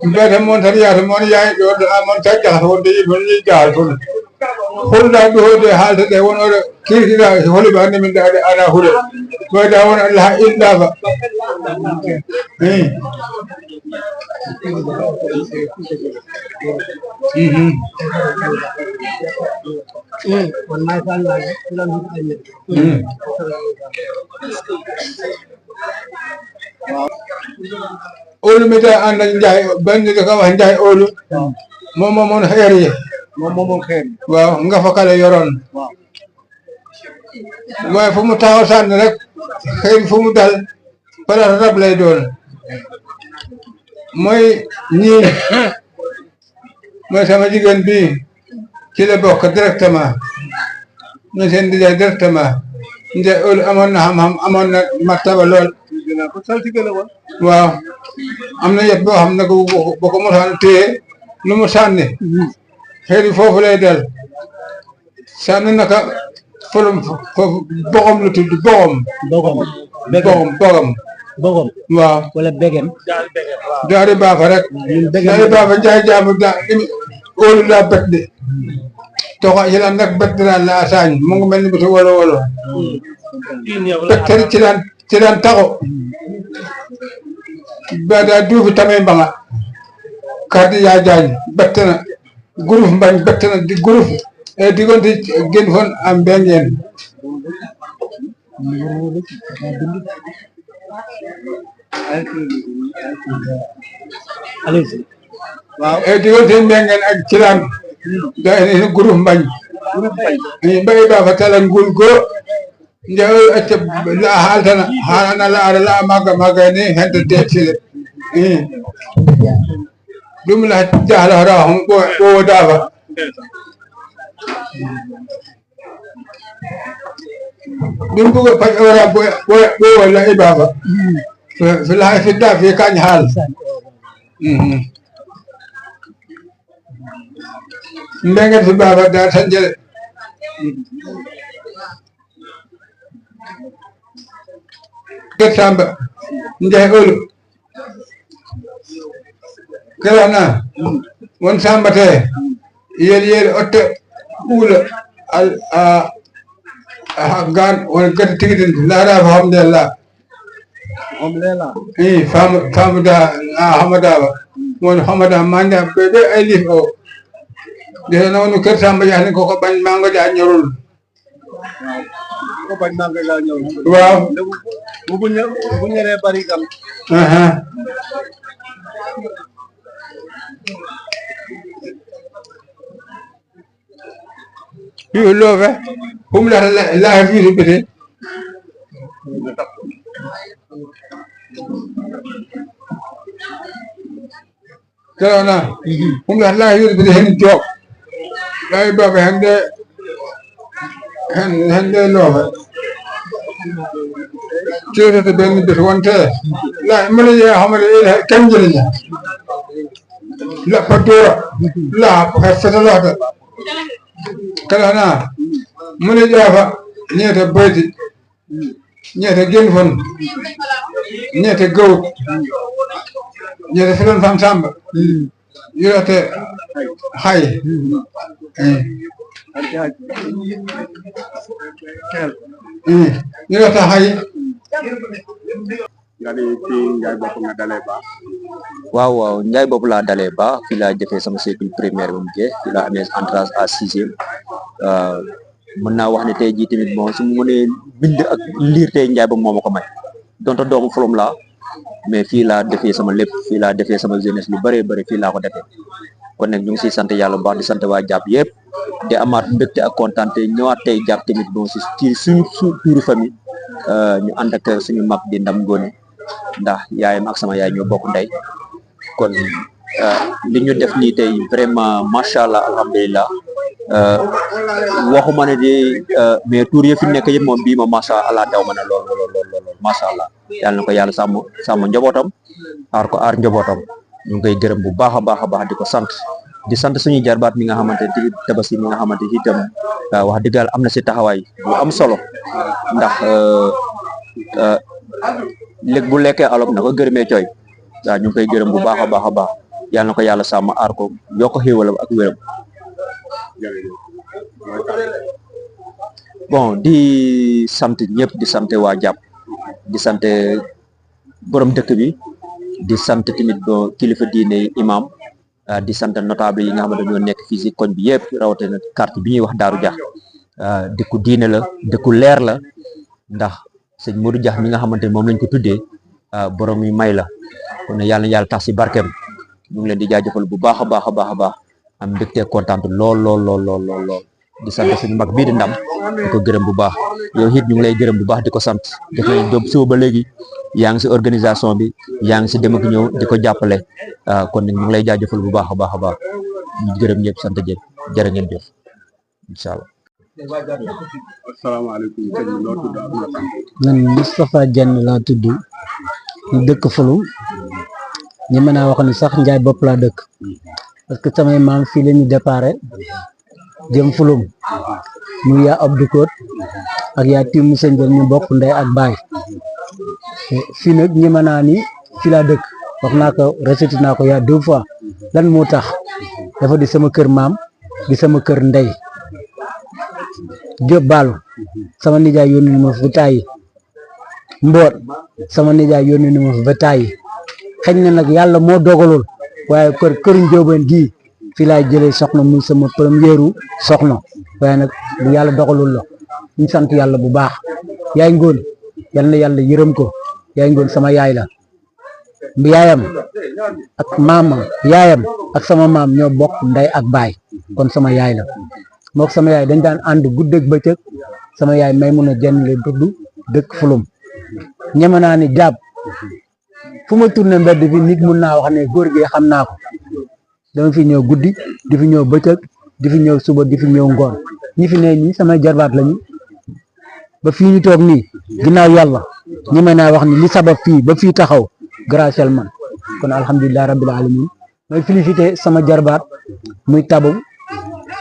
mbede mon tan yaata mon yaay do mon tajja wonde yibe ni jaal fon hulda do hode halde de won ore ki kira hole ba ni min da ana hule ko da won allah illa ba olu mi ta ànd ak Njaay benn di ko wax Njaay olu moom moomoon xeer yi waaw nga fa kale yoroon waaye fu mu taxaw sànni rek xëy fu mu dal pare rab lay doon mooy ñii mooy sama jigéen bi ci la bokk directement mooy seen dijaay directement Njaay olu amoon na xam-xam amoon na martaba lool waaw am na yet boo xam ne boo ko mosaan téye lu mu sànni xëy foofu lay del sànni naka foofu boxom lu tudd boxom waaw wala begem daari baafa rek daari baafa Njaay jaamu da óolu laa bet de toxa yilan nag bet daan la asaañ mu ngi mel ni bitu wolo bet ci daan taxo ba daa duufi tamit mbanga kadi yaa jaañ bett na guruf mbañ bett na di guruf diggante gen fon am mbengeen waaw diggante mbengeen ak cilaan da guruf mbañ mbay ba fa tala ngul go njawol acca la haltana halana la ara la maga ni hente tetile dum la jahla ra hum ko dafa dum ko pa ora bo wala ibaba fi la fi da fi kan hal mbengen fi baba da tanjele Samba njay olu kelana won samba te yel otte ula al gan won kat tigidin la ra alhamdulillah famda hamada won hamada manda bebe alif o de nonu ker samba yani ko bañ mango ja ñorul ko bañ mango ja ñorul waaw bu ñere bari kam yo love hum la fi bete kelana hum la fi bete hen jok lay baba hande love Cure the Ben bit one day. La Maria Hamada Kanjali La Patura La Hasalata Kalana Munijava near the birdie near the Ginfon near the goat near the film from Samba. You're at the high. You're at the high. nga ni ci Ndiaye bopp nga dalee ba waaw Ndiaye bopp laa dalee ba fii laa defee sama cycle primaire ba mu jeex fii laa amee entrance à 6e mën naa wax ne tey jii tamit bon su ma mënee bind ak liir tey Ndiaye bopp moo ma ko may donte doomu Fulum laa mais fii laa defee sama lépp fii laa defee sama jeunesse lu bëree bëri fii laa ko defee kon nag ñu ngi siy sant yàlla bu baax di sant waa jàpp yëpp di amaat mbégte ak kontaan te ñëwaat tey jàpp tamit bon si ci suñu tuuru famille ñu ànd ak suñu mag di Ndam Ngone ndax yaayam ak sama yaay ñoo bokk ndey kon li ñu def nii tey vraiment macha allah alhamdulilah waxuma ne di mais tuur yi fi nekk yëpp moom bii ma macha allah daw ma ne lool macha allah yàlla na ko yàlla sàmm njabootam aar ko aar njabootam ñu ngi koy gërëm bu baax a baax di ko sant di sant suñu jarbaat mi nga xamante ne Tabaski mi nga xamante ni itam wax dëgg yàlla am na si taxawaay bu am solo ndax léegi bu lekkee alob na ko gërëmee cooy waaw ñu ngi koy gërëm bu baax a baax yàlla na ko yàlla sàmm aar ko yokk xéewalam ak wéram bon di sant ñëpp di sant waa jàpp di sant borom dëkk bi di sant tamit bo kilifa diine imam di sant notable yi nga xamante ñoo nekk fii si koñ bi yëpp rawatina quartier bi ñuy wax Daaru Dia dëkku diine la dëkku leer la ndax sëñ Modou Dia mi nga xamante moom lañ ko tuddee borom yi may la kon yàlla na yàlla tax si barkeem ñu ngi leen di jaajëfal bu baax a baax am mbégte kontaan lool di sant suñu mag bii di Ndam di ko gërëm bu baax yow it ñu ngi lay gërëm bu baax di ko sant def nañ doom suba ba léegi yaa ngi si organisation bi yaa ngi si dem ak ñëw di ko jàppale kon nag ñu ngi lay jaajëfal bu baax a baax ñu gërëm ñëpp sant ñëpp jërë ngeen jëf incha allah. asalaamaaleykum sëñ bi noo tudd ak noo sant. man Moustapha Dieng laa tudd ñu dëkk Fulum ñi mën naa wax ni sax Ndiaye bopp laa dëkk parce que samay maam fii la ñu déparé jëm Fulum mu yaa Abdou Koot ak yaa Tim Moussa Ndiol ñu bokk ndey ak baay fii nag ñi mën naa ni fii laa dëkk wax naa ko recité naa ko yaa 2 fois lan moo tax dafa di sama kër maam di sama kër ndey Diop Baalu sama nijaay yónni na ma fi tàyyi Mboot sama nijaay yónni na ma fi ba tàyyi xëy na nag yàlla moo dogalul waaye këru Njóobeen gii fii laay jëlee soxna muy sama première soxna waaye nag bu yàlla dogalul la ñu sant yàlla bu baax yaay ngoon yal na yàlla yërëm ko yaay ngoon sama yaay la yaayam ak maamam yaayam ak sama maam ñoo bokk ndey ak baay kon sama yaay la mook sama yaay dañ daan ànd guddeeg bëccëg sama yaay Maymuna Jenn la tudd dëkk Fulum ñeme naa ni Diab fu ma tourné mbedd fi nit mun naa wax ne góor gi xam naa ko dama fi ñëw guddi di fi ñëw bëccëg di fi ñëw suba di fi ñëw ngoon ñi fi ne ñi samay jarbaat lañu ba fii ñu toog nii ginnaaw yàlla ñeme naa wax ni li sabab fii ba fii taxaw grâce à man kon alhamdulilah rabbil alamin may félicité sama jarbaat muy Tabu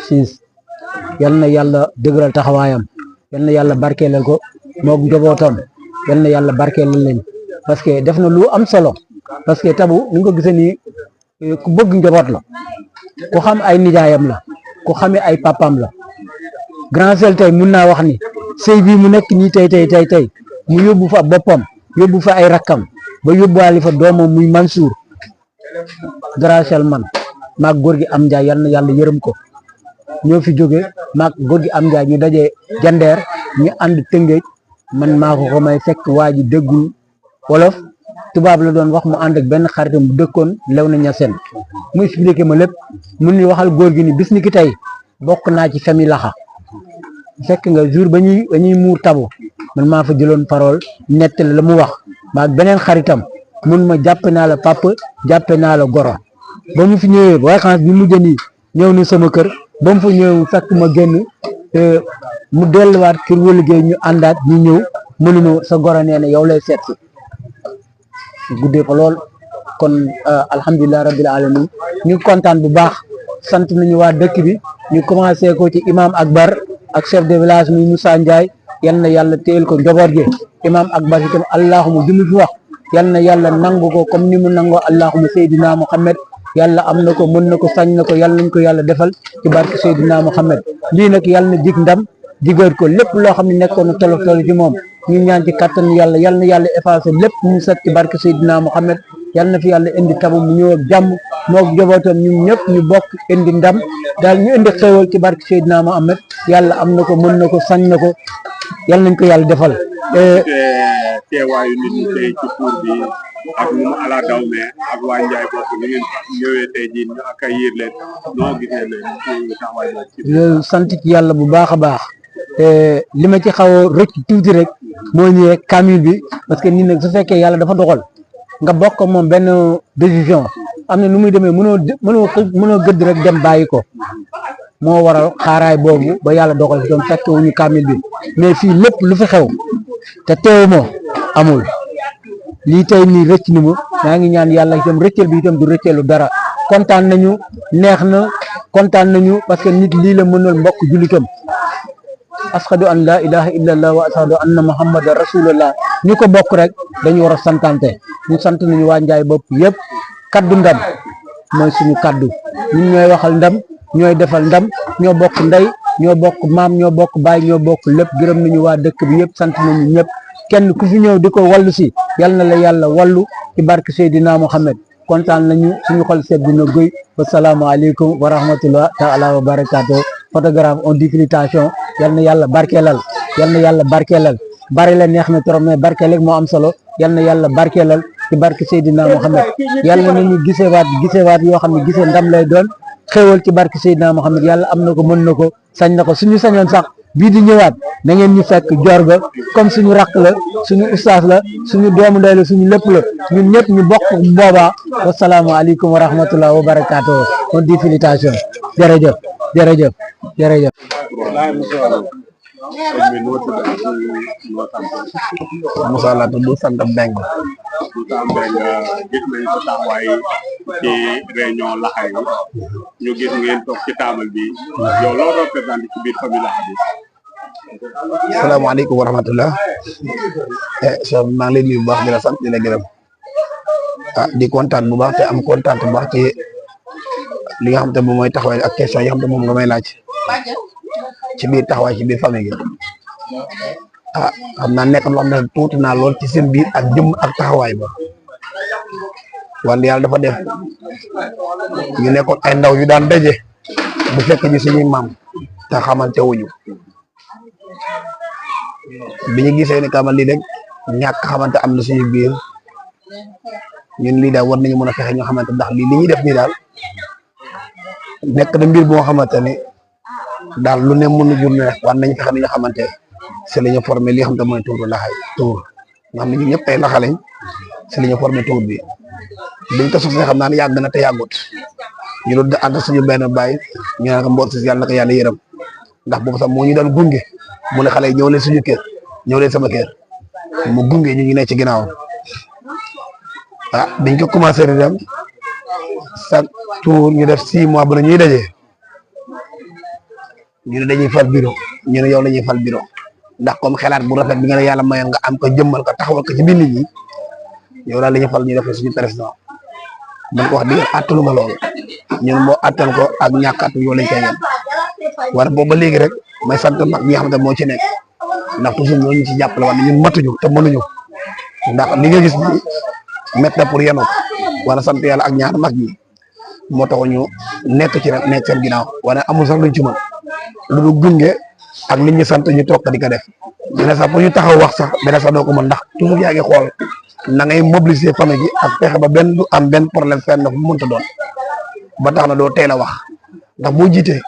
Siis yal na yàlla dëgëral taxawaayam yal na yàlla barkeelal ko moog njabootam yal na yàlla barkeelal leen parce que def na lu am solo parce que Tabu ni nga ko gisee nii ku bëgg njaboot la ku xam ay nijaayam la ku xamee ay papam la grand sel tey mun naa wax ni sëy bii mu nekk nii tey mu yóbbu fa boppam yóbbu fa ay rakkam ba yóbbuwaale fa doomam muy Mansour grâce man maag góor gi am njaay yal na yàlla yërëm ko ñoo fi jóge maag góor gi am njaay ñu dajee jandeer ñu ànd tëngéej man maa ko may fekk waa ji déggul wolof tubaab la doon wax mu ànd ak benn xaritam bu dëkkoon lew na ñaseen mu expliqué ma lépp mun ni waxal góor gi ni bis ni ki tey bokk naa ci famille Laxa fekk nga jour ba ñuy muur Tabu man maa fa jëloon parole nettali la mu wax maag beneen xaritam mun ma jàppe naa la papa jàppe naa la goro ba mu fi ñëwee vacances bi mujj nii ñëw na sama kër ba mu fa ñëw fekk ma génn mu delluwaat kër wëlu liggéey ñu àndaat ñu ñëw mënuma sa goro nee na yow lay seet si guddee fa lool kon alhamdulilah rabbil alamin ñu kontaan bu baax sant nañu waa dëkk bi ñu commencé ko ci imam Akbar ak chef de village muy Moussa Ndiaye yal na yàlla téyel ko njaboot gi imam Akbar itam allahuma ju mu fi wax yal na yàlla nangu ko comme ni mu nangoo allahuma Seydina Muhammad yàlla am na ko mën na ko sañ na ko yàlla nañ ko yàlla defal ci barke Seydina Muhammad lii nag yàlla na jig ndam digal ko lépp loo xam ne nekkoon na tolof tolof ci moom ñu ñaan ci kattan yàlla yal na yàlla effacé lépp ñu set ci barke Seydina Muhammad yal na fi yàlla indi Tabu mu ñëw ak jàmm moog jobootam ñun ñëpp ñu bokk indi ndam daal ñu indi xéewal ci barke Seydina Muhammad yàlla am na ko mën na ko sañ na ko yal nañ ko yàlla defal. teewaayu nit ñi tey ci pour bi ak nu mu ala daw me ak waa Njaay bokk ni ngeen ñëwee tey jii ñu ak ay yéer leen noo gisee leen taxawaay loolu sant ci yàlla bu baax a baax li ma ci xaw a rëcc tuuti rek moo ñëwee rek kamil bi parce que nit nag su fekkee yàlla dafa doxal nga bokk moom benn décision am na nu muy demee mënoo gëdd rek dem bàyyi ko moo waral xaaraay boobu ba yàlla doxal ci doon fekke wuñu kamil bi mais fii lépp lu fi xew te teewu ma amul lii tey nii rëcc ni ma maa ngi ñaan yàlla itam rëccal bi itam du rëccalu dara kontaan nañu neex na kontaan nañu parce que nit lii la mënal mbokk jullitam ashadu an la ilaha illallah wa ashadu anna muhammadan rasulullah ñu ko bokk rek dañu war a santante ñu sant nañu waa Njaay bopp yëpp kaddu ndam mooy suñu kaddu ñun ñooy waxal ndam ñooy defal ndam ñoo bokk ndey ñoo bokk maam ñoo bokk baay ñoo bokk lépp gërëm nañu waa dëkk bi yëpp sant nañu ñëpp kenn ku fi ñëw di ko wallu si yal na la yàlla wallu ci barke Seydina Muhammad kontaan nañu suñu xol sedd dina goy wasalaamaaleykum wa rahmatullah taala wa barakaatu photographe en définition yal na yàlla barkeelal bari la neex na trop mais barkeel rek moo am solo yal na yàlla barkeelal ci barke Seydina Muhammad yàlla nañu gisewaat yoo xam ne gisee ndam lay doon xéewal ci barke Seydina Muhammad yàlla am na ko mën na ko sañ na ko suñu sañoon sax bii di ñëwaat na ngeen ñu fekk jorga comme suñu rakk la suñu ustaas la suñu doomu ndey la suñu lépp la ñun ñëpp ñu bokk boobaa wasalaamaaleykum wa rahmatullah wa barakaatu kon di félicitation jërëjëf Moussa la tudd sant Mbeng Moussa Mbeng gis nañu sa taxawaay ci réunion Laxa yi ñu gis ngeen toog ci table bi yow loo représenté ci biir famille Laxa bi. salaamaaleykum wa rahmatullah maa ngi lay nuyu bu baax di la sant di la gërëm di kontaan bu baax te am kontaan bu baax ci li nga xam te moom mooy taxawaay ak question yi nga xam te moom nga may laaj ci biir taxawaay ci biir famille gi xam naa nekk loo xam ne tuuti naa lool ci seen biir ak jëm ak taxawaay ba wante yàlla dafa def ñu nekkoon ay ndaw yu daan daje bu fekk ñu suñuy maam te xamante wuñu bi ñu gisee ne kamal lii rek ñàkk xamante am na suñu biir ñun lii daal war nañu mën a fexe ñoo xamante ndax lii li ñuy def nii daal nekk na mbir boo xamante ne daal lu ne mën na jur ne war nañ fexe ni nga xamante si la ñu formé li nga xam te mooy tuuru laxay tuur nga xam ne ñun ñëpp ay laxa lañ si la ñu formé tuur bi biñ ko sosee xam naa ne yàgg na te yàggut ñu doon ànd suñu benn baay ñu naan ko mboot si yàlla na ko yàlla yërëm ndax boobu sax moo ñu doon gunge mu ne xale yi ñëw leen suñu kër ñëw leen sama kër mu gunge ñu ngi ne ci ginnaaw biñ ko commencé di dem chaque tour ñu def 6 mois ba ñuy dajee ñu ne dañuy fal bureau ñu ne yow la ñuy fal bureau ndax comme xelaat bu rafet bi nga ne yàlla mayoon nga am ko jëmmal ko taxawal ko ci biir nit ñi yow daal la ñuy fal ñu def suñu président man ko wax dëgg attalu ma loolu ñun moo attal ko ak ñàkk at yow lañ koy yem war boobu ba léegi rek may sant mag ñi nga xam ne moo ci nekk ndax toujours ñoo ñu ci jàppale wax ne ñun matuñu te mënuñu ndax li nga gis ni métti na pour yenu wala sant yàlla ak ñaar mag ñi moo tax ñu nekk ci rek nekk seen ginnaaw wane amul sax luñ ci mën lu du gunge ak nit ñi sant ñu toog di ko def dina sax pour ñu taxaw wax sax dina sax doo ko mën ndax toujours yaa ngi xool na ngay mobiliser famille gi ak fexe ba benn du am benn problème fenn fu mu mënta doon ba tax na doo teel a wax ndax boo jiitee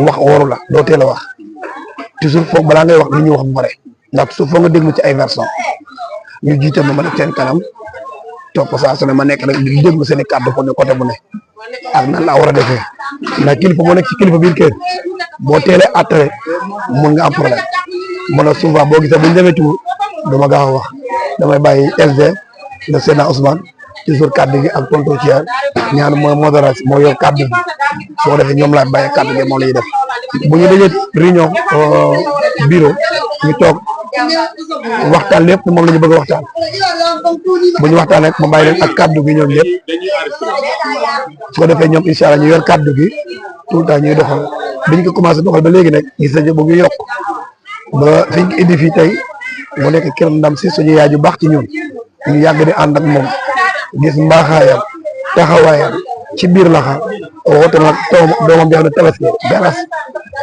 wax waru la doo teel a wax toujours foog balaa ngay wax li ñuy wax bu pare ndax toujours foog nga déglu ci ay version ñu jiite ma nekk seen kanam topp saa su ne ma nekk rek di déglu seen i kàddu ko ne côté bu ne ak nan laa war a defee ndax kilifa moo nekk ci kilifa biir kër boo teelee àttare mun nga am problème man souvent boo gisee bu ñu demee tuur dama gaaw a wax damay bàyyi SD le Sénat Ousmane toujours kàddu gi ak tonton Thier ñaan mooy modération moo yor kàddu gi soo defee ñoom laay bàyyi kàddu gi moom la ñuy def bu ñu dajee réunion bureau ñu toog waxtaan lépp moom la ñu bëgg a waxtaan bu ñu waxtaan rek ma bàyyi leen ak kàddu gi ñoom lépp su ko defee ñoom incha allah ñu yor kàddu gi tout le temps ñuy doxal biñ ko commencé doxal ba léegi nag gis nañu bu ngi yokk ba fiñ ko indi fii tey mu nekk kër ndam si suñu yaay ju baax ci ñun ñu yàgg di ànd ak moom gis mbaaxaayam taxawaayam ci biir laxa woote nag doomam jox na tabaski garas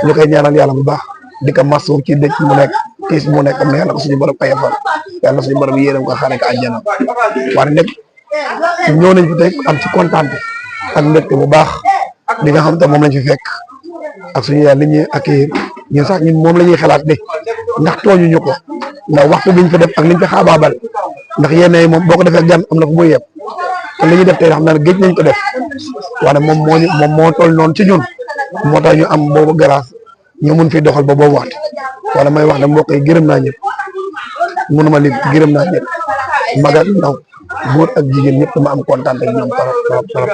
ñu koy ñaanal yàlla bu baax di ko masu ci dëkk mu nekk tiis mu nekk am na yàlla ko suñu borom ayefal yàlla suñu borom yéeram ko xaare ko àjjana waaye nag ñëw nañ fi tey am ci kontaan ak mbégte bu baax li nga xam te moom lañ fi fekk ak suñu yaay li ñuy accueillir ñun sax ñun moom la ñuy xalaat de ndax tooñu ñu ko ndax waxtu biñ fa def ak liñ fa xaabaabal ndax yenn yi moom boo ko defee gan am na fu muy yeb te li ñuy def tey xam naa ne géej nañ ko def waaye moom moo toll noonu ci ñun moo tax ñu am boobu grâce ñu mun fi doxal ba boobu waxtu wala may wax ne mbokk yi gërëm naa ñëpp mënuma lim gërëm naa ñëpp mag ak ndaw góor ak jigéen ñëpp dama am kontaan ak ñoom trop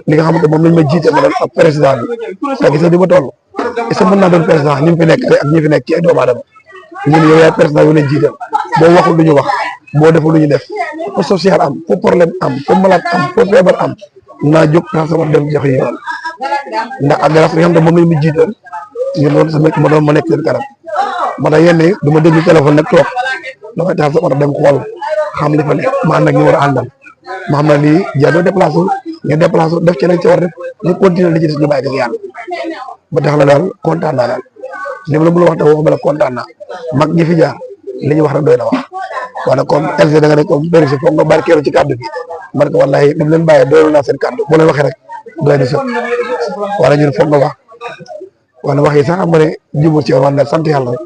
li nga xamante moom lañ ma jiite ma doon ak président bi te gis nga di ma toll est-ce que mën naa doon président ñi fi nekk ak ñi fi nekk ci ay doomu aadama ñun yow yaay président yu leen jiital boo waxul lu ñu wax boo deful lu ñu def fu social am fu problème am fu malade am fu feebar am naa jóg naa sama dem joxe yoon ndax ak grâce li nga xam ne moom lañ ma jiital ñun loolu sama ma doon ma nekk seen kanam ma tax yenn yi du ma déglu téléphone nag toog damay tax sama dem xool xam li fa nekk ma ànd ak ñu war a àndal ma xam ne lii jaadoo déplacé ñu déplacé def ci lañ ci war def ñu continuer li ci des ñu bàyyi ko yàlla ba tax na daal kontaan naa daal li ma la mën a wax te waxuma la kontaan naa mag ñi fi jaar li ñu wax rek doy na wax wala comme LG da nga ne comme bëri si foog nga barkeelu ci kàddu gi man ko wallahi ni mu leen bàyyee doylu naa seen kàddu bu leen waxee rek doy na sëkk wala ñun foog nga wax wala wax yi sax xam nga ne jubur ci woon na sant yàlla rek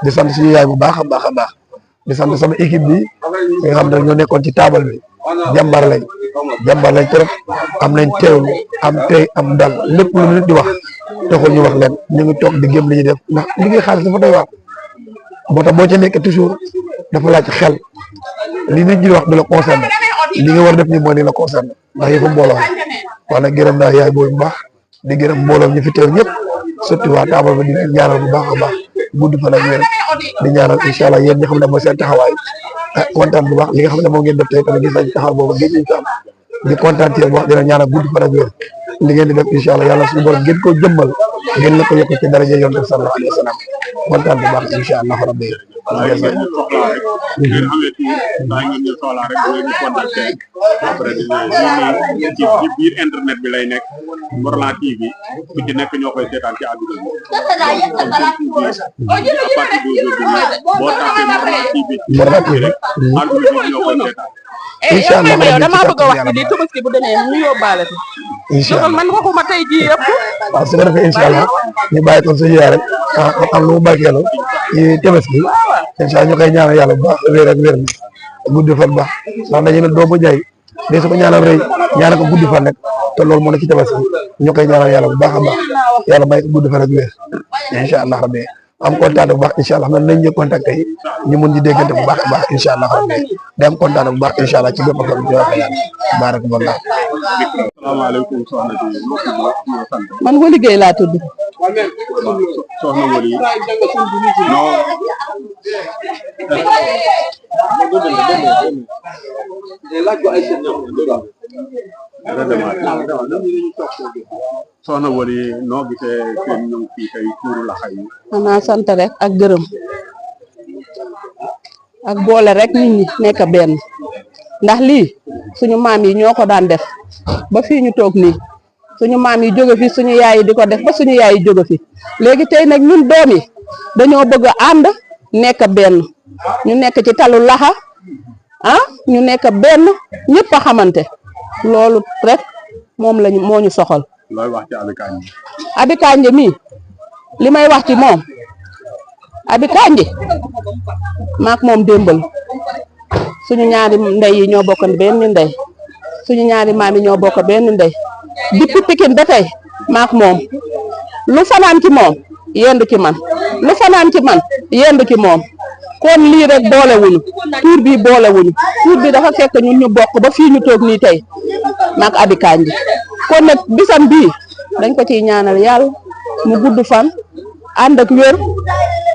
di sant suñu yaay bu baax a baax a baax di sant sama équipe bi nga xam ne ñoo nekkoon ci taabal bi jàmbar lañ trop am nañ teewlu am tey am dal lépp lu nit di wax taxul ñu wax leen ñu ngi toog di gëm li ñuy def ndax liggéey xaalis dafa doy waar moo tax boo ca nekk toujours dafa laaj xel li nit ñi di wax du la concerné li nga war a def nii mooy li la concerné ndax yëfu mbooloo wax na gërëm naa yaay boobu bu baax di gërëm mbooloo ñu fi teew ñëpp surtout waa taabal ba di leen ñaanal bu baax a baax gudd fan ak wér di ñaanal incha allah yéen ñi xam ne mooy seen taxawaay kontaan bu baax li nga xam ne moom ngeen def tey tamit gis nañ taxaw boobu géej nañ ko am di kontaan ci yéen bu baax dina ñaanal gudd fan ak wér li ngeen di def incha allah yàlla suñu borom ngeen ko jëmmal ngeen na ko yokk ci daraja yoon def sallallahu alayhi wa sallam kontaan bu baax incha allah rabbi ci biir internet bi lay nekk Morolan TV ku ci nekk ñoo koy seetaan ci àdduna bi donc à partir d'aujourd'hui boo tapé Morolan TV rek àdduna bi ñoo koy seetaan incha allah yow damaa bëgg a wax ci lii Tabaski bu demee ñu yóbbaale ko. incha allah man waxuma tey jii yëpp. waaw su ko defee incha allah ñu bàyyi ko suñu yaay rek am lu mu barkeelu ci Tabaski incha allah ñu koy ñaanal yàlla bu baax wér ak wér guddi fan baax ndax dañu ne doomu jaay de su ko ñaanal rëy ñaanal ko guddi fan rek te loolu moo ne ci Tabaski ñu koy ñaanal yàlla bu baax a baax yàlla may ko guddi fan ak wér incha allah rabbi am kontaan bu baax incha allah xam nañ ñu contacté yi ñu mun di déggante bu baax a baax incha allah rabbi day am kontaan bu baax incha allah ci bépp fan bi wax yàlla barakallah. asalaamaaleykum soxna si man Wali Gueye laa tudd. soxna Wali soxna Wali noo gisee seen ñëw fii tey tuuru laxa yi. xanaa sant rek ak gërëm ak boole rek nit ñi nekk benn ndax lii suñu maam yi ñoo ko daan def ba fii ñu toog nii suñu maam yi jóge fi suñu yaay yi di ko def ba suñu yaay yi jóge fi léegi tey nag ñun doom yi dañoo bëgg a ànd nekk benn ñu nekk ci talu laxa ñu nekk benn ñëpp a xamante loolu rek moom lañu moo ñu soxal. looy wax ci Abi Kandji. Abi Kandji mii li may wax ci moom Abi Kandji maak moom démbal suñu ñaari ndey yi ñoo bokk benn ndey suñu ñaari maam yi ñoo bokk benn ndey depuis Pikine ba tey maak moom lu fanaan ci moom yendu ci man lu fanaan ci man yendu ci moom kon lii rek boolewuñu tuur bi boolewuñu tuur bi dafa fekk ñun ñu bokk ba fii ñu toog nii tey maak Abi Kandji kon nag bisam bii dañ ko ciy ñaanal yàlla mu gudd fan ànd ak wér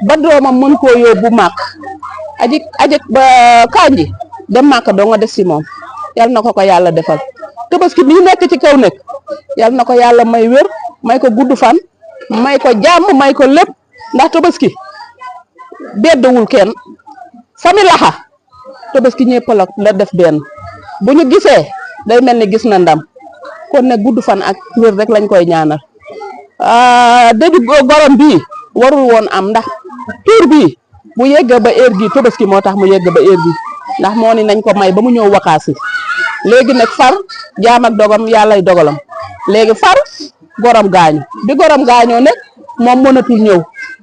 ba doomam mën koo yóbbu màkk aji ba Kandji dem màkk doo nga des si moom yal na ko yàlla defal Tabaski bii nekk ci kaw nag yal na ko yàlla may wér may ko gudd fan may ko jàmm may ko lépp ndax Tabaski beddawul kenn famille laxa Tabaski ñëpp la def benn bu ñu gisee day mel ni gis na ndam kon nag gudd fan ak wér rek lañ koy ñaanal dëju gorom bii warul woon am ndax tuur bii bu yegg ba heure bii Tabaski moo tax mu yegg ba heure bii ndax moo ni nañ ko may ba mu ñëw wakaasi léegi nag far jaam ak dogam yàllay dogalam léegi far gorom gaañu bi gorom gaañoo nag moom mënatul ñëw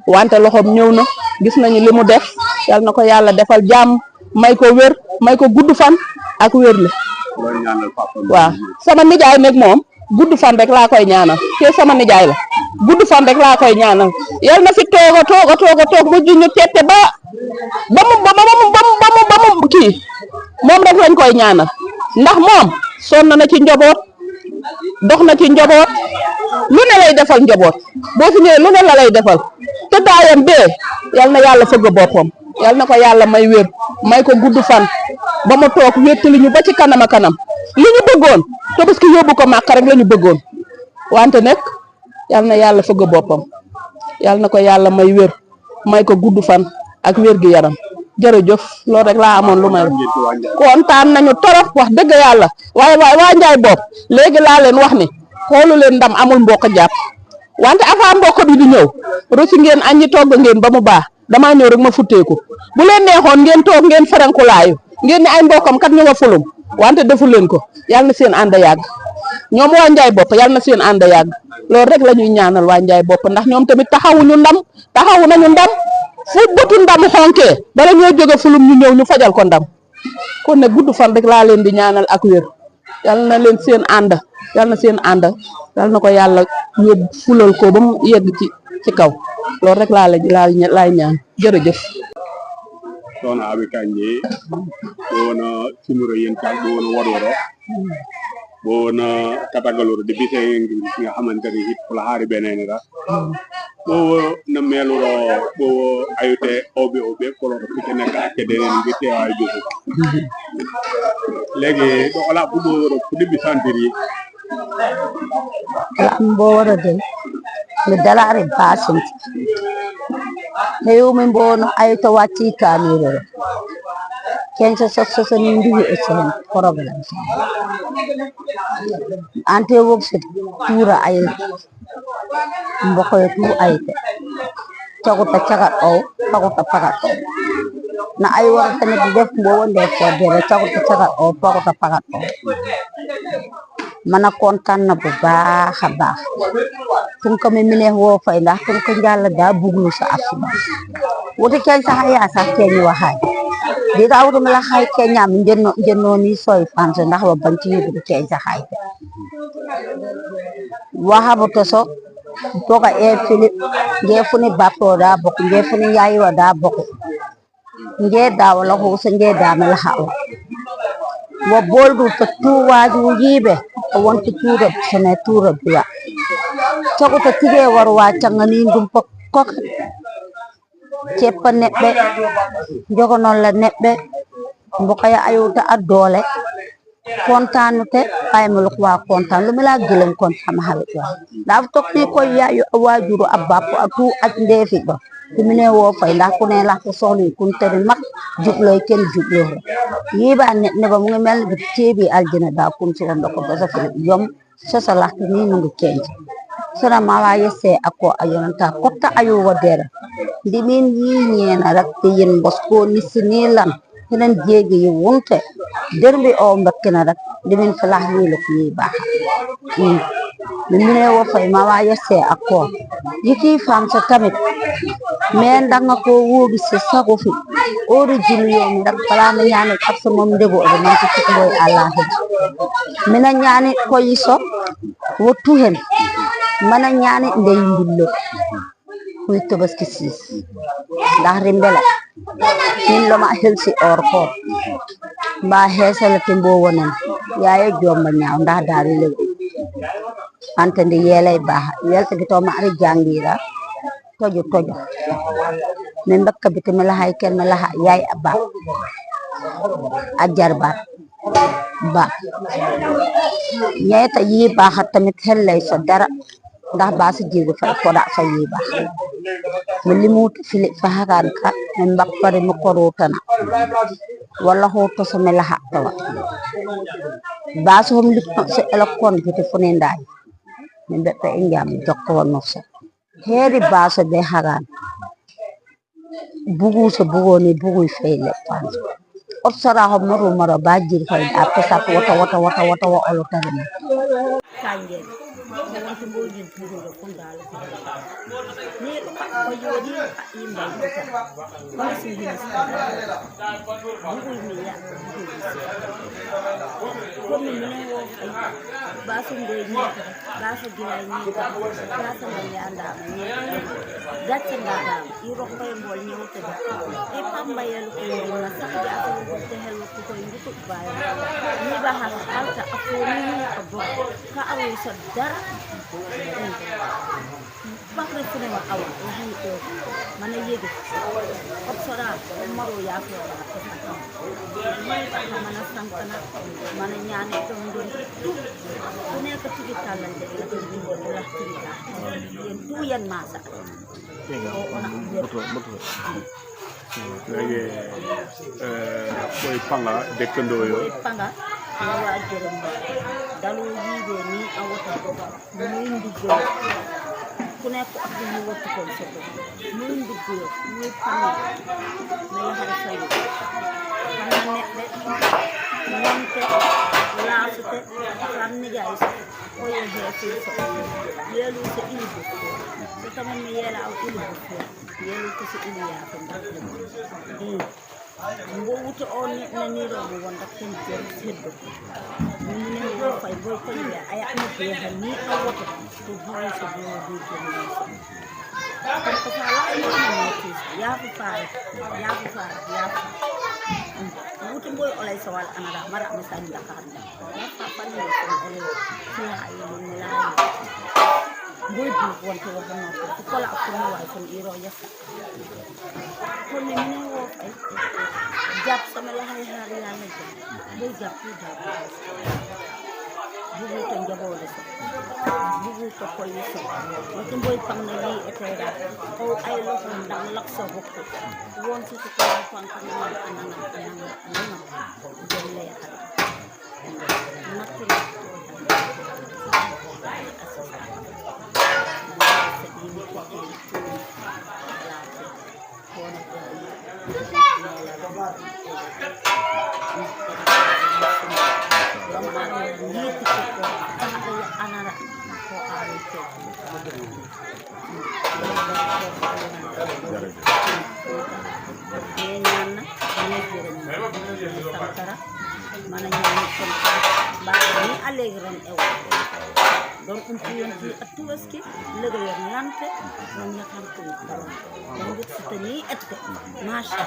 wante loxoom ñëw na gis nañu li mu def yal na ko yàlla defal jàmm may ko wér may ko gudd fan ak wér le waaw sama nijaay nag moom gudd fan rek laa koy ñaanal te sama nijaay la gudd fan rek laa koy ñaanal yal na fi toog mujj ñu tette ba mu kii moom rek lañ koy ñaanal ndax moom sonn na ci njaboot dox na ci njaboot lu ne lay defal njaboot boo fi ñëwee lu ne la lay defal te daayam bee yal na yàlla fëgg boppam yal na ko yàlla may wér may ko gudd fan ba mu toog wéttali ñu ba ci kanam a kanam li ñu bëggoon Tabaski yóbbu ko màkk rek la ñu bëggoon wante nag yal na yàlla fëgg boppam yal na ko yàlla may wér may ko gudd fan ak wér gi yaram jërëjëf loolu rek laa amoon lu may kontaan nañu torop wax dëgg yàlla waaye waa Njaay bopp léegi laa leen wax ni xoolu leen ndam amul mbokk jàpp wante avant mbokk bi di ñëw rosi ngeen añ ñi togg ngeen ba mu baax damaa ñëw rek ma futteeku bu leen neexoon ngeen toog ngeen ferenkulaayu ngeen ni ay mbokkam kat ñu nga fulum wante defu leen ko yal na seen ànd yàgg ñoom waa Njaay bopp yal na seen ànd yàgg loolu rek la ñuy ñaanal waa Njaay bopp ndax ñoom tamit taxawu nañu ndam fu bëtu ndam xonkee bala ñoo jóge fulum ñu ñëw ñu fajal ko ndam kon nag gudd fan rek laa leen di ñaanal ak wér yal na leen seen ànd yal na seen ànd yal na ko yàlla yóbbu fulal ko ba mu yegg ci kaw loolu rek laay ñaan jërëjëf. soxna Abi Kandji bo wona simuro yen tal bo wona Wadoro bo wona Katagaloro de bise nga xamanteni hit la hari benenira bo na meluro bo ayute obe ko fi te nek ak deneen bi teeway bi legi do ala bu bo woro fu debi santiri bo woro de mi dalare basim heew min bono ayto watti kamire kenso so ni ndiwi e sen problème ante wokse tura ay mboko tu ayte taguta cagat o taguta pagat na ay wara tamit def mbo wonde fodere cakuta cakat o pakuta pakat o mana kontaan na bu baax a baax Tunka mi mine wo fay ndax Tunka Njalla da buglu sa afuma wote ken sa haya sa ken waxay di da wutu mala hay ken ñam jenno ni soy fanse ndax wa banti yudu ken sa hay wahabo to so toka e Philip nge funi bappo da bok nge funi yayi wa da bok nge da wala ho se nge da mala hawa wo boldu to tuwaju yibe wonti tuura sene tuura biya caku to tige war wa cangani ndum kok ceppa neɓɓe jogonon la neɓɓe mbokaya ayuta a doole kontanute aymaluk wa kontan lu mila gilen kon sama halit wa daf tok ni ko yayu wajuru abbapo atu aj ndefi do timine wo fay ndax ku ne la ko soxli kun teri mak jubloy ken jublo yiba ne ba mu ngi mel bi tebi aljina da kun ci ron ko sa fi yom sa sa lax ni ngi kenji sura mala yesse ako ayonanta kotta ayu wadera dimin yi ñena rek te yen bosko ni sinilan henen jeegi yi wonte derbi o mbakkina rek dimin falax ni lu yi baax min ne wo fay mala yesse ako yiki fam sa tamit men danga ko wogi se sago fi origine yo mi rek bala ma ñane ak sa mom debo do man ci boy allah mina ñane ko yiso wotu hen mana ñane ndey mbullo muy tabaski sis ndax rimbele min loma helsi or ko ba hesala te mbo wonen yaaye jomba ñaaw ndax daal lew ante ndi yelay baax yelta bito ma ari jangira tojo min bakka bito mi lahay ken mi laha yaay abba ajarbat ba ñeeta yi baax tamit xel lay so dara ndax ba si jigu fay ko da fay yi baax mi limut fili fa hagan ka min bakkare mi korutana wala ho to so mi laha tawa ba so hom lipno se elakon bito fune nday min beppe ingam jokko wonno se heri ba so be hagan bugu so bugoni bugu fay le fans ot sara ho maro ba jir fay da ko sa wata wa olo tare kanje wonti mboji tuuro ko dal ni do ko yodi imba ko si hinsta bugu mi ya ko mi ne wo ba so ndoy ni ba so gilay ni ba so ngal yanda ni gatta ngada iro ko mbol ñewte e pamba yelu ko na sax ja ko te helu ko ndutu baay ni ba ha alta afoni ko ka awu sa dara bakre fune wa awa wahi ko mana yegi opsora maro ya ko mai ta mana sangana mana nyane to ndon ne ko tigi talan de la ko bindo la tirita yen tu yan masa lagi boy panga dëkkandoo yo panga wa jërëm dalu yibe ni awata muy ndiggo ku nekk ak ñu wattu ko ci ko muy ndiggo muy panga na ya xara fay na nekk laasute xam ni jaay ko ye ci so yelu ci ilbu so tamit mi yela aw ilbu yelu ko ci ilu ya ko mbo wuto on na ni do mo wonda ken jor seddo ni ne wo fay boy ko ya ay am be ha ni awoto to boy so do do ko ni ko fa la ni mo ci ya fa wuto boy olay sawal anara mara am sa ni dakar ya fa fa ni ko olay ci ay ni la boy bu wonto wo no ko la ko ni wa ko iro yassa ko ni ne wo fay jàpp sama laxay xaar yàlla jàpp day jàpp fu jàpp bugu to njaboole so bugu to koy so wati mboy pam na li etera o ay loxo ndax lak sa bokk won ci ko fan kan na jelle ya nakki ñaan na ñu jërëm santara mana ñaan kon ba ni allegron e wa don umpiyon fi atuwaski lego yon lante don yakam ko don git sutani ette masha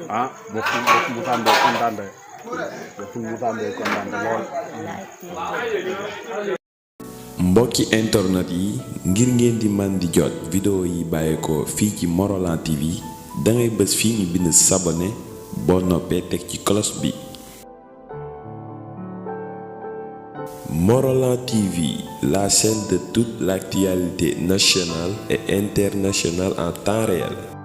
ah bokku mu tande kontande bokku mu tande kontande lool mbokki internet yi ngir ngeen di man di jot vidéo yi bàyyeekoo fii ci Morolan TV da ngay bës fii ñu bind s'abonner boo noppee teg ci cloche bi. Morolan TV, la chaîne de toute l'actualité nationale et internationale en temps réel.